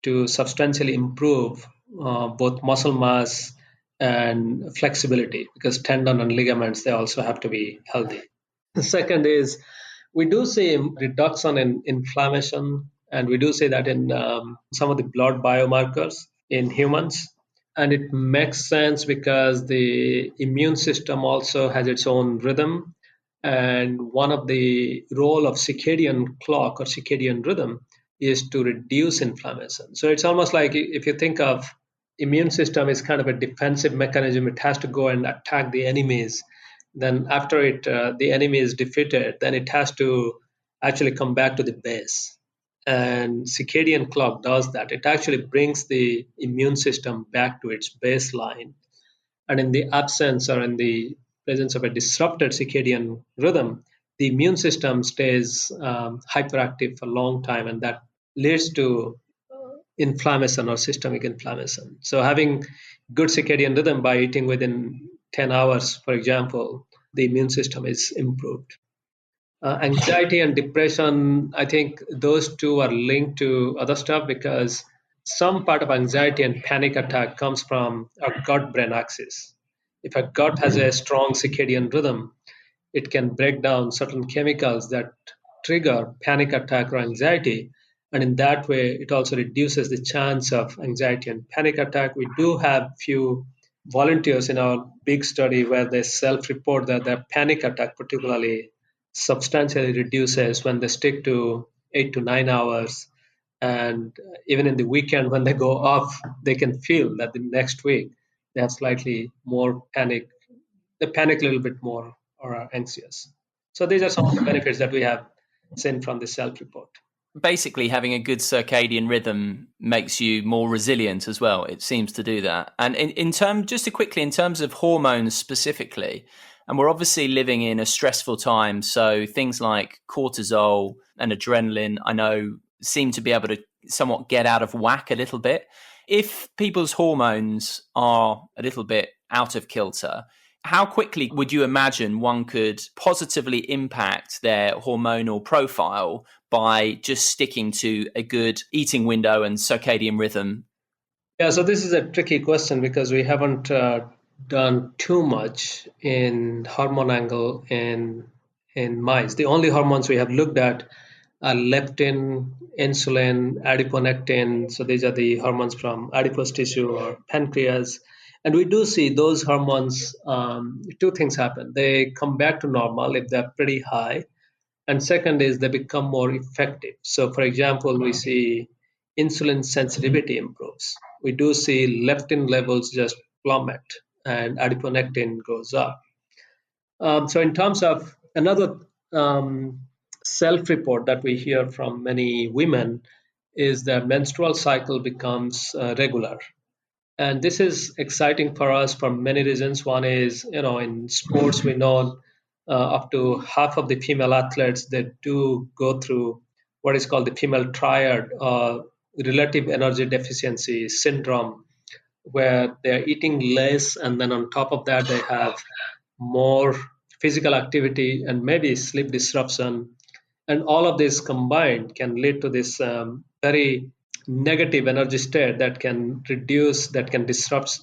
to substantially improve both muscle mass and flexibility, because tendon and ligaments, they also have to be healthy. The second is we do see reduction in inflammation, and we do see that in some of the blood biomarkers in humans. And it makes sense because the immune system also has its own rhythm. And one of the role of circadian clock or circadian rhythm is to reduce inflammation. So it's almost like if you think of immune system is kind of a defensive mechanism, it has to go and attack the enemies. Then after the enemy is defeated, then it has to actually come back to the base. And circadian clock does that. It actually brings the immune system back to its baseline. And in the absence or in the presence of a disrupted circadian rhythm, the immune system stays hyperactive for a long time, and that leads to inflammation or systemic inflammation. So having good circadian rhythm by eating within 10 hours, for example, the immune system is improved. Anxiety and depression, I think those two are linked to other stuff because some part of anxiety and panic attack comes from our gut brain axis. If a gut has a strong circadian rhythm, it can break down certain chemicals that trigger panic attack or anxiety. And in that way, it also reduces the chance of anxiety and panic attack. We do have few volunteers in our big study where they self-report that their panic attack particularly substantially reduces when they stick to 8 to 9 hours. And even in the weekend when they go off, they can feel that the next week they have slightly more panic. They panic a little bit more or are anxious. So these are some of the benefits that we have seen from the self-report. Basically, having a good circadian rhythm makes you more resilient as well. It seems to do that. And in terms, just to quickly, in terms of hormones specifically, and we're obviously living in a stressful time, so things like cortisol and adrenaline, I know, seem to be able to somewhat get out of whack a little bit. If people's hormones are a little bit out of kilter, how quickly would you imagine one could positively impact their hormonal profile by just sticking to a good eating window and circadian rhythm? Yeah, so this is a tricky question because we haven't done too much in hormone angle in mice. The only hormones we have looked at are leptin, insulin, adiponectin. So these are the hormones from adipose tissue or pancreas. And we do see those hormones, two things happen. They come back to normal if they're pretty high. And second is they become more effective. So for example, we see insulin sensitivity improves. We do see leptin levels just plummet and adiponectin goes up. So in terms of another self-report that we hear from many women is that menstrual cycle becomes regular. And this is exciting for us for many reasons. One is, in sports, we know up to half of the female athletes that do go through what is called the female triad, relative energy deficiency syndrome, where they're eating less, and then on top of that, they have more physical activity and maybe sleep disruption. And all of this combined can lead to this very negative energy state that can disrupt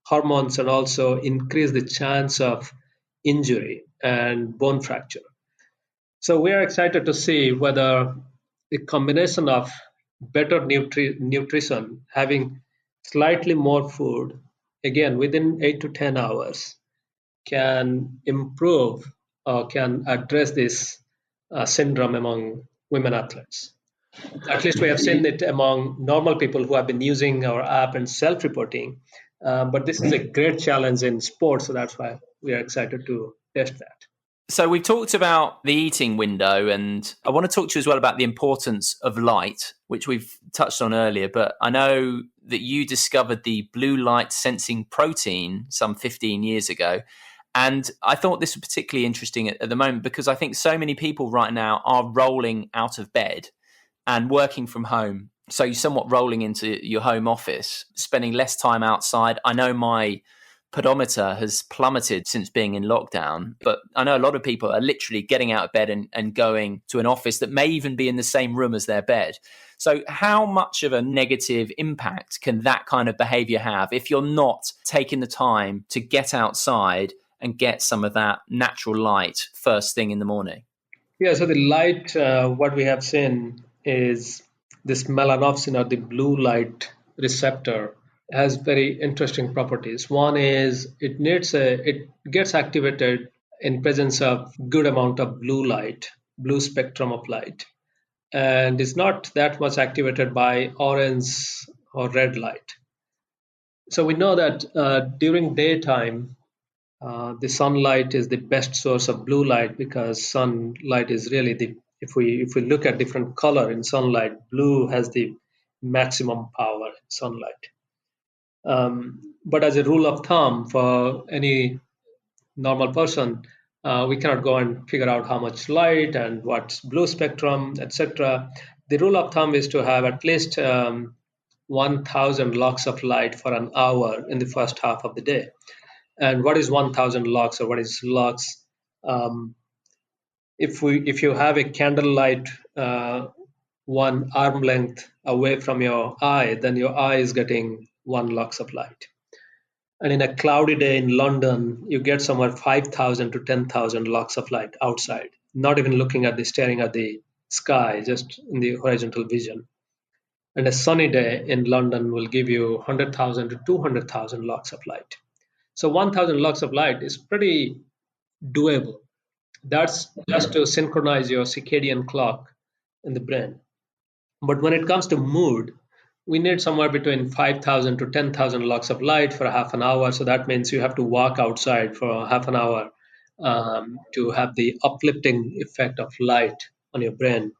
hormones and also increase the chance of injury and bone fracture. So we are excited to see whether the combination of better nutrition, having slightly more food, again within 8 to 10 hours, can improve or can address this syndrome among women athletes. At least we have seen it among normal people who have been using our app and self-reporting. But this is a great challenge in sports, so that's why we are excited to test that. So we've talked about the eating window, and I want to talk to you as well about the importance of light, which we've touched on earlier. But I know that you discovered the blue light sensing protein some 15 years ago. And I thought this was particularly interesting at the moment because I think so many people right now are rolling out of bed and working from home. So you're somewhat rolling into your home office, spending less time outside. I know my pedometer has plummeted since being in lockdown, but I know a lot of people are literally getting out of bed and going to an office that may even be in the same room as their bed. So how much of a negative impact can that kind of behavior have if you're not taking the time to get outside and get some of that natural light first thing in the morning? Yeah, so the light, what we have seen is this melanopsin, or the blue light receptor, has very interesting properties. One is it gets activated in presence of good amount of blue light, blue spectrum of light, and is not that much activated by orange or red light. So we know that during daytime, the sunlight is the best source of blue light, because sunlight is really if we look at different color in sunlight, blue has the maximum power in sunlight. But as a rule of thumb for any normal person, we cannot go and figure out how much light and what's blue spectrum, etc. The rule of thumb is to have at least 1,000 lux of light for an hour in the first half of the day. And what is 1,000 lux, or what is lux? If you have a candlelight 1 arm length away from your eye, then your eye is getting 1 lux of light. And in a cloudy day in London, you get somewhere 5,000 to 10,000 lux of light outside, not even staring at the sky, just in the horizontal vision. And a sunny day in London will give you 100,000 to 200,000 lux of light. So 1,000 lux of light is pretty doable. That's just to synchronize your circadian clock in the brain. But when it comes to mood, we need somewhere between 5,000 to 10,000 lux of light for half an hour. So that means you have to walk outside for half an hour to have the uplifting effect of light on your brain.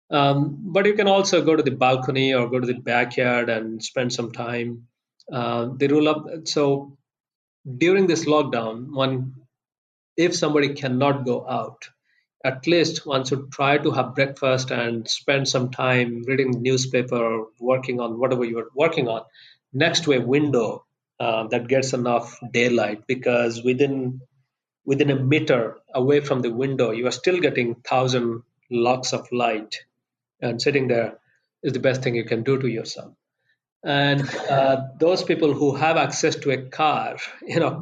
But you can also go to the balcony or go to the backyard and spend some time. So during this lockdown, if somebody cannot go out, at least one should try to have breakfast and spend some time reading the newspaper or working on whatever you're working on next to a window that gets enough daylight, because within a meter away from the window, you are still getting 1,000 lux of light, and sitting there is the best thing you can do to yourself. And those people who have access to a car,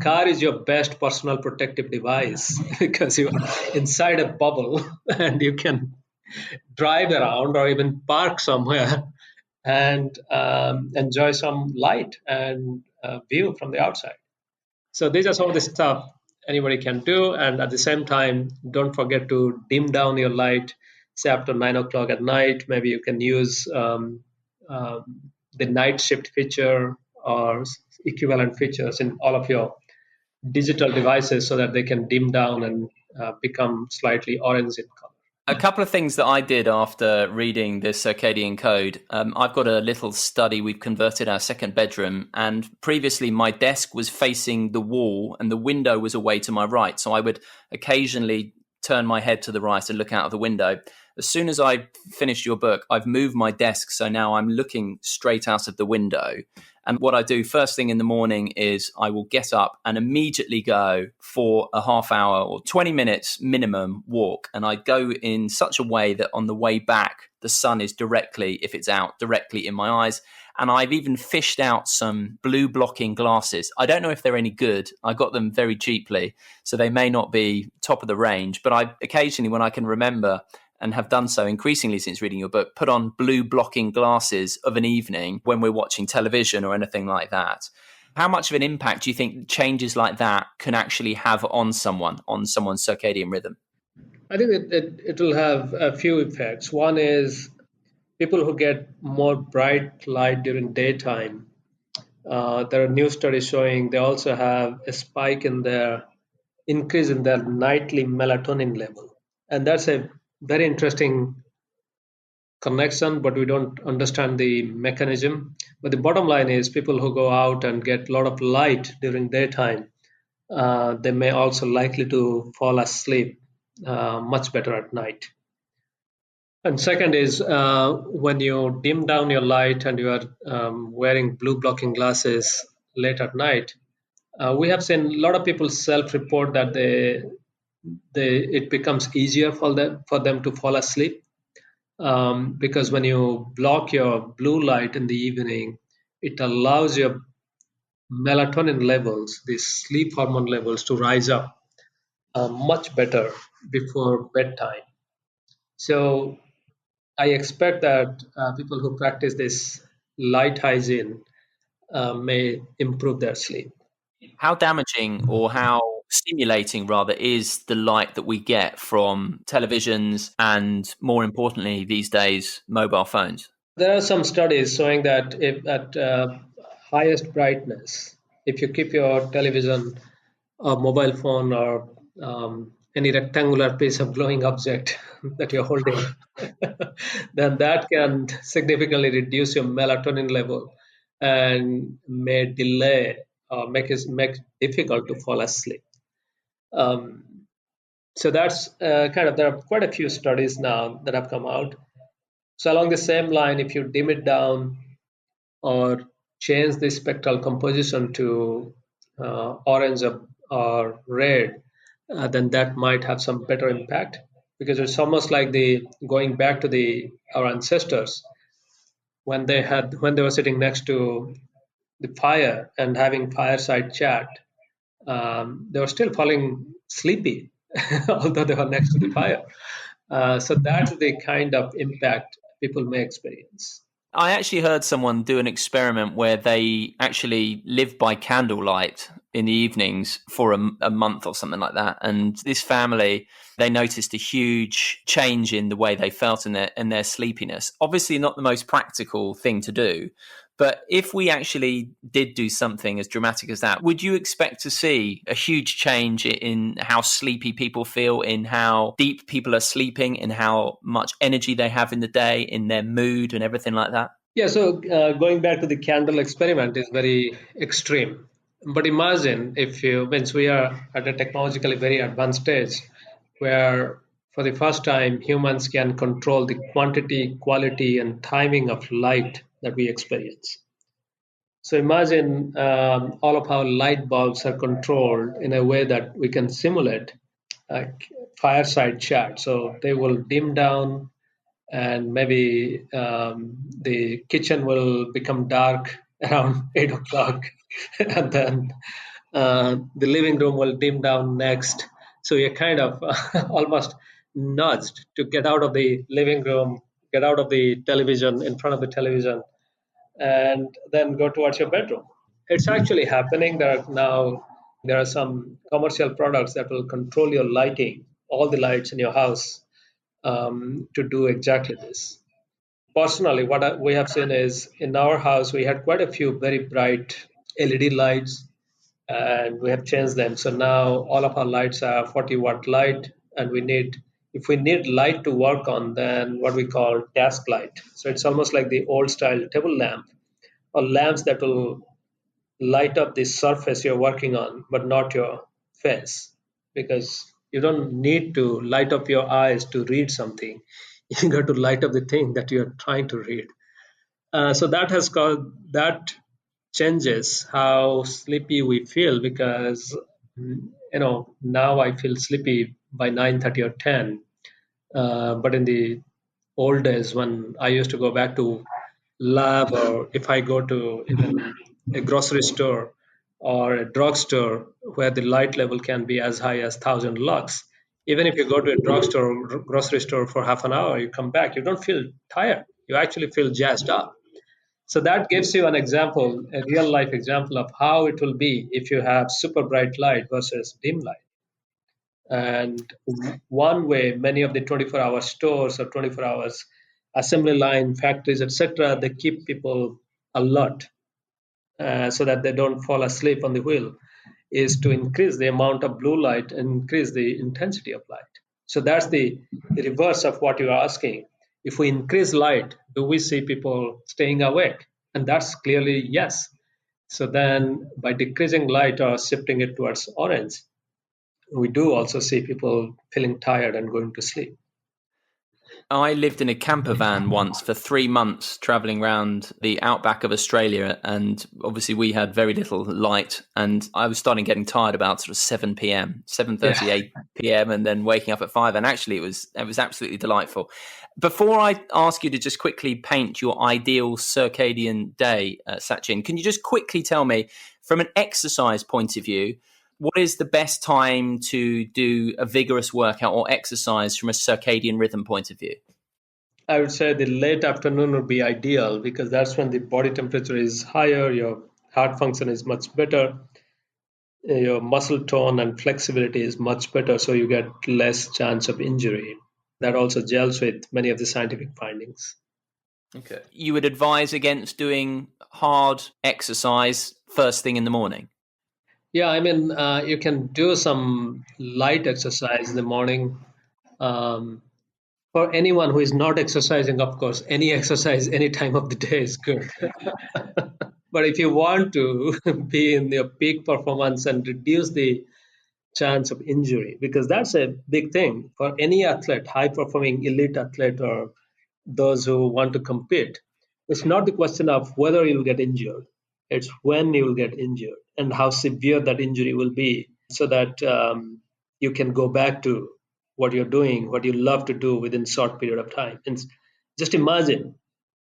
car is your best personal protective device because you're inside a bubble and you can drive around or even park somewhere and enjoy some light and view from the outside. So these are some of the stuff anybody can do. And at the same time, don't forget to dim down your light, say after 9 o'clock at night. Maybe you can use the night shift feature or equivalent features in all of your digital devices so that they can dim down and become slightly orange in color. A couple of things that I did after reading the Circadian Code. I've got a little study. We've converted our second bedroom, and previously my desk was facing the wall and the window was away to my right. So I would occasionally turn my head to the right and look out of the window. As soon as I finished your book, I've moved my desk, so now I'm looking straight out of the window. And what I do first thing in the morning is I will get up and immediately go for a half hour or 20 minutes minimum walk. And I go in such a way that on the way back, the sun is directly, if it's out, directly in my eyes. And I've even fished out some blue blocking glasses. I don't know if they're any good. I got them very cheaply, so they may not be top of the range. But I occasionally, when I can remember, and have done so increasingly since reading your book, put on blue blocking glasses of an evening when we're watching television or anything like that. How much of an impact do you think changes like that can actually have on someone's circadian rhythm? I think it will have a few effects. One is people who get more bright light during daytime. There are new studies showing they also have a spike in their increase in their nightly melatonin level. And that's a very interesting connection, but we don't understand the mechanism. But the bottom line is people who go out and get a lot of light during daytime, they may also likely to fall asleep much better at night. And second is when you dim down your light and you are wearing blue blocking glasses late at night, we have seen a lot of people self-report that it becomes easier for them to fall asleep, because when you block your blue light in the evening, it allows your melatonin levels, the sleep hormone levels, to rise up much better before bedtime. So I expect that people who practice this light hygiene may improve their sleep. How damaging or how stimulating, rather, is the light that we get from televisions and, more importantly, these days, mobile phones? There are some studies showing that if at highest brightness, if you keep your television or mobile phone or any rectangular piece of glowing object that you're holding, then that can significantly reduce your melatonin level and may delay or make difficult to fall asleep. Um, so that's there are quite a few studies now that have come out. So along the same line, if you dim it down or change the spectral composition to orange or red, then that might have some better impact, because it's almost like the going back to our ancestors when they were sitting next to the fire and having fireside chat. They were still falling sleepy, although they were next to the fire. So that's the kind of impact people may experience. I actually heard someone do an experiment where they actually lived by candlelight in the evenings for a month or something like that. And this family, they noticed a huge change in the way they felt in their sleepiness. Obviously, not the most practical thing to do. But if we actually did do something as dramatic as that, would you expect to see a huge change in how sleepy people feel, in how deep people are sleeping, in how much energy they have in the day, in their mood and everything like that? Yeah, so going back to the candle experiment is very extreme. But imagine if once we are at a technologically very advanced stage where for the first time humans can control the quantity, quality, and timing of light that we experience. So imagine all of our light bulbs are controlled in a way that we can simulate a fireside chat. So they will dim down, and maybe the kitchen will become dark around 8 o'clock, and then the living room will dim down next. So you're kind of almost nudged to get out of the living room, get out of the television, in front of the television, and then go towards your bedroom. It's actually happening. There are some commercial products that will control your lighting, all the lights in your house, to do exactly this. Personally, we have seen is in our house we had quite a few very bright LED lights, and we have changed them. So now all of our lights are 40-watt light, and if we need light to work on, then what we call task light. So it's almost like the old style table lamp or lamps that will light up the surface you're working on, but not your face, because you don't need to light up your eyes to read something. You got to light up the thing that you're trying to read. So that changes how sleepy we feel, because now I feel sleepy by 9:30 or 10. But in the old days when I used to go back to lab, or if I go to even a grocery store or a drugstore where the light level can be as high as 1,000 lux. Even if you go to a drugstore or grocery store for half an hour, you come back, you don't feel tired. You actually feel jazzed up. So that gives you an example, a real life example of how it will be if you have super bright light versus dim light. And one way many of the 24-hour stores or 24 hours assembly line factories, etc., they keep people alert so that they don't fall asleep on the wheel, is to increase the amount of blue light and increase the intensity of light. So that's the reverse of what you're asking. If we increase light, do we see people staying awake? And that's clearly yes. So then by decreasing light or shifting it towards orange, we do also see people feeling tired and going to sleep. I lived in a camper van once for 3 months, traveling around the outback of Australia, and obviously we had very little light. And I was starting getting tired about sort of 7 p.m., 7:30, 8 p.m., and then waking up at 5. And actually, it was absolutely delightful. Before I ask you to just quickly paint your ideal circadian day, Satchin, can you just quickly tell me, from an exercise point of view, what is the best time to do a vigorous workout or exercise from a circadian rhythm point of view? I would say the late afternoon would be ideal because that's when the body temperature is higher, your heart function is much better, your muscle tone and flexibility is much better, so you get less chance of injury. That also gels with many of the scientific findings. Okay. You would advise against doing hard exercise first thing in the morning? Yeah, I mean, you can do some light exercise in the morning. For anyone who is not exercising, of course, any exercise any time of the day is good. But if you want to be in your peak performance and reduce the chance of injury, because that's a big thing for any athlete, high performing elite athlete, or those who want to compete, it's not the question of whether you'll get injured, it's when you will get injured and how severe that injury will be, so that you can go back to what you're doing, what you love to do within short period of time. And just imagine,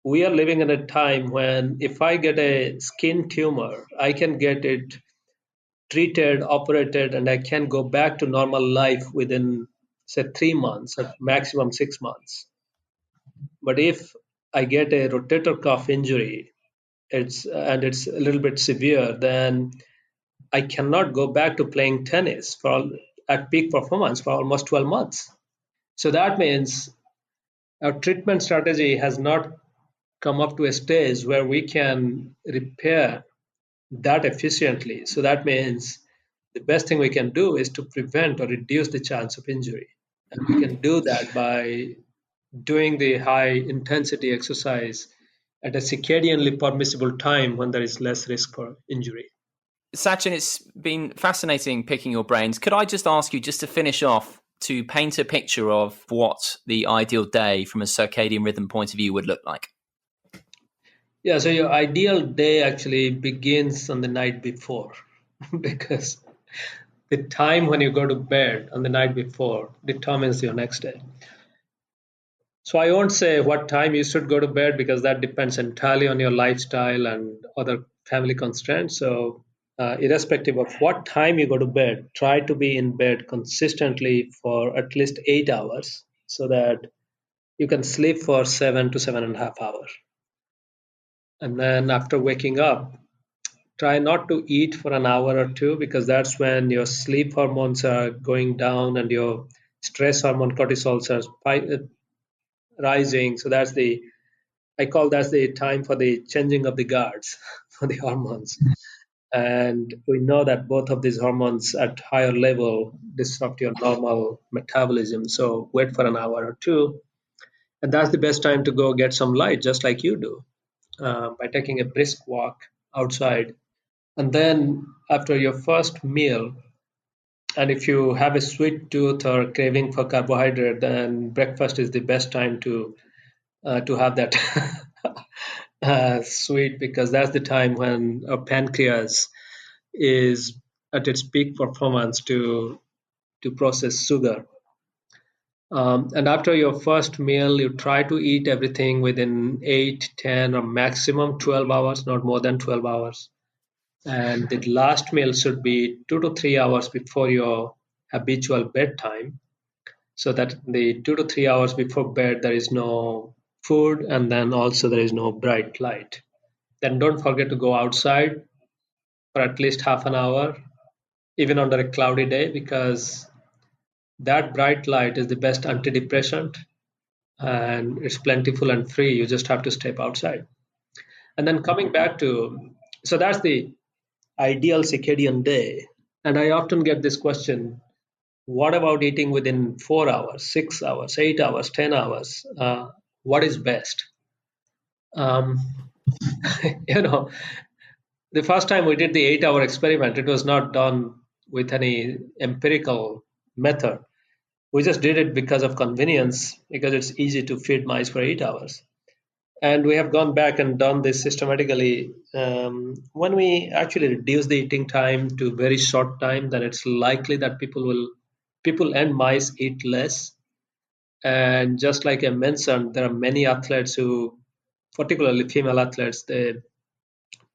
we are living in a time when if I get a skin tumor, I can get it treated, operated, and I can go back to normal life within, say, 3 months, at maximum 6 months. But if I get a rotator cuff injury, it's a little bit severe, then I cannot go back to playing tennis at peak performance for almost 12 months. So that means our treatment strategy has not come up to a stage where we can repair that efficiently. So that means the best thing we can do is to prevent or reduce the chance of injury. And we can do that by doing the high intensity exercise at a circadianly permissible time when there is less risk for injury. Sachin, it's been fascinating picking your brains. Could I just ask you, just to finish off, to paint a picture of what the ideal day from a circadian rhythm point of view would look like? Yeah, so your ideal day actually begins on the night before because the time when you go to bed on the night before determines your next day. So I won't say what time you should go to bed because that depends entirely on your lifestyle and other family constraints. So irrespective of what time you go to bed, try to be in bed consistently for at least 8 hours so that you can sleep for 7 to 7.5 hours. And then after waking up, try not to eat for an hour or two because that's when your sleep hormones are going down and your stress hormone cortisol are rising. So I call that's the time for the changing of the guards for the hormones. And we know that both of these hormones at higher level disrupt your normal metabolism. So wait for an hour or two. And that's the best time to go get some light, just like you do, by taking a brisk walk outside. And then after your first meal, and if you have a sweet tooth or craving for carbohydrate, then breakfast is the best time to have that sweet because that's the time when our pancreas is at its peak performance to process sugar. And after your first meal, you try to eat everything within 8, 10, or maximum 12 hours, not more than 12 hours. And the last meal should be 2 to 3 hours before your habitual bedtime, so that the 2 to 3 hours before bed, there is no food and then also there is no bright light. Then don't forget to go outside for at least half an hour, even under a cloudy day, because that bright light is the best antidepressant and it's plentiful and free. You just have to step outside. And then coming back to, so that's the ideal circadian day. And I often get this question, what about eating within 4 hours, 6 hours, 8 hours, 10 hours? What is best? Um, the first time we did the 8-hour experiment, it was not done with any empirical method. We just did it because of convenience, because it's easy to feed mice for 8 hours. And we have gone back and done this systematically. When we actually reduce the eating time to very short time, then it's likely that people and mice eat less. And just like I mentioned, there are many athletes who, particularly female athletes, they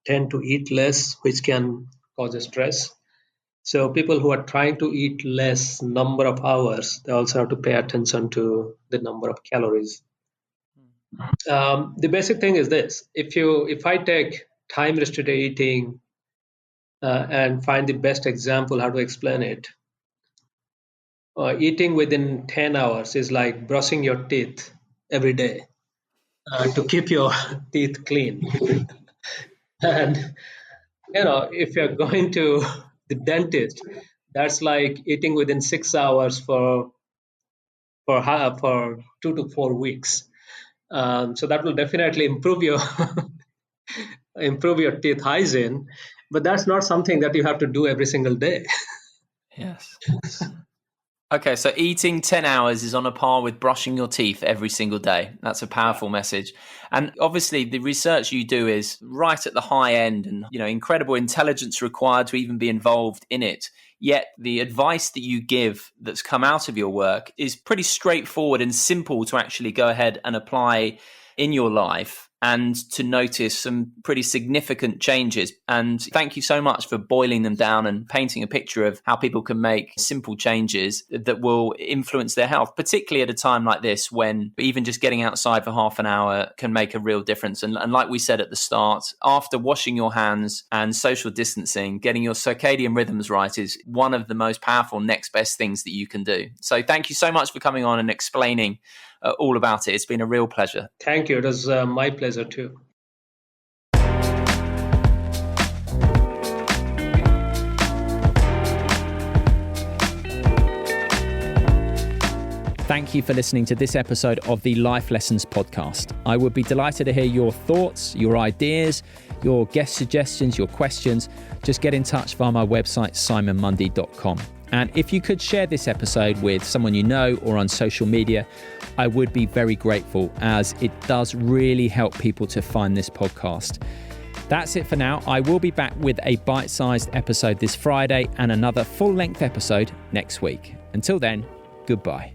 tend to eat less, which can cause stress. So people who are trying to eat less number of hours, they also have to pay attention to the number of calories. The basic thing is this: if I take time restricted eating and find the best example how to explain it, eating within 10 hours is like brushing your teeth every day to keep your teeth clean. And if you're going to the dentist, that's like eating within 6 hours for 2 to 4 weeks. So that will definitely improve your teeth hygiene, but that's not something that you have to do every single day. Yes. Okay, so eating 10 hours is on a par with brushing your teeth every single day. That's a powerful message. And obviously the research you do is right at the high end and, incredible intelligence required to even be involved in it. Yet the advice that you give that's come out of your work is pretty straightforward and simple to actually go ahead and apply in your life and to notice some pretty significant changes. And thank you so much for boiling them down and painting a picture of how people can make simple changes that will influence their health, particularly at a time like this when even just getting outside for half an hour can make a real difference. And like we said at the start, after washing your hands and social distancing, getting your circadian rhythms right is one of the most powerful next best things that you can do. So thank you so much for coming on and explaining all about it. It's been a real pleasure. Thank you. It was my pleasure too. Thank you for listening to this episode of the Life Lessons podcast. I would be delighted to hear your thoughts, your ideas, your guest suggestions, your questions. Just get in touch via my website, simonmundie.com. And if you could share this episode with someone you know or on social media, I would be very grateful, as it does really help people to find this podcast. That's it for now. I will be back with a bite-sized episode this Friday and another full-length episode next week. Until then, goodbye.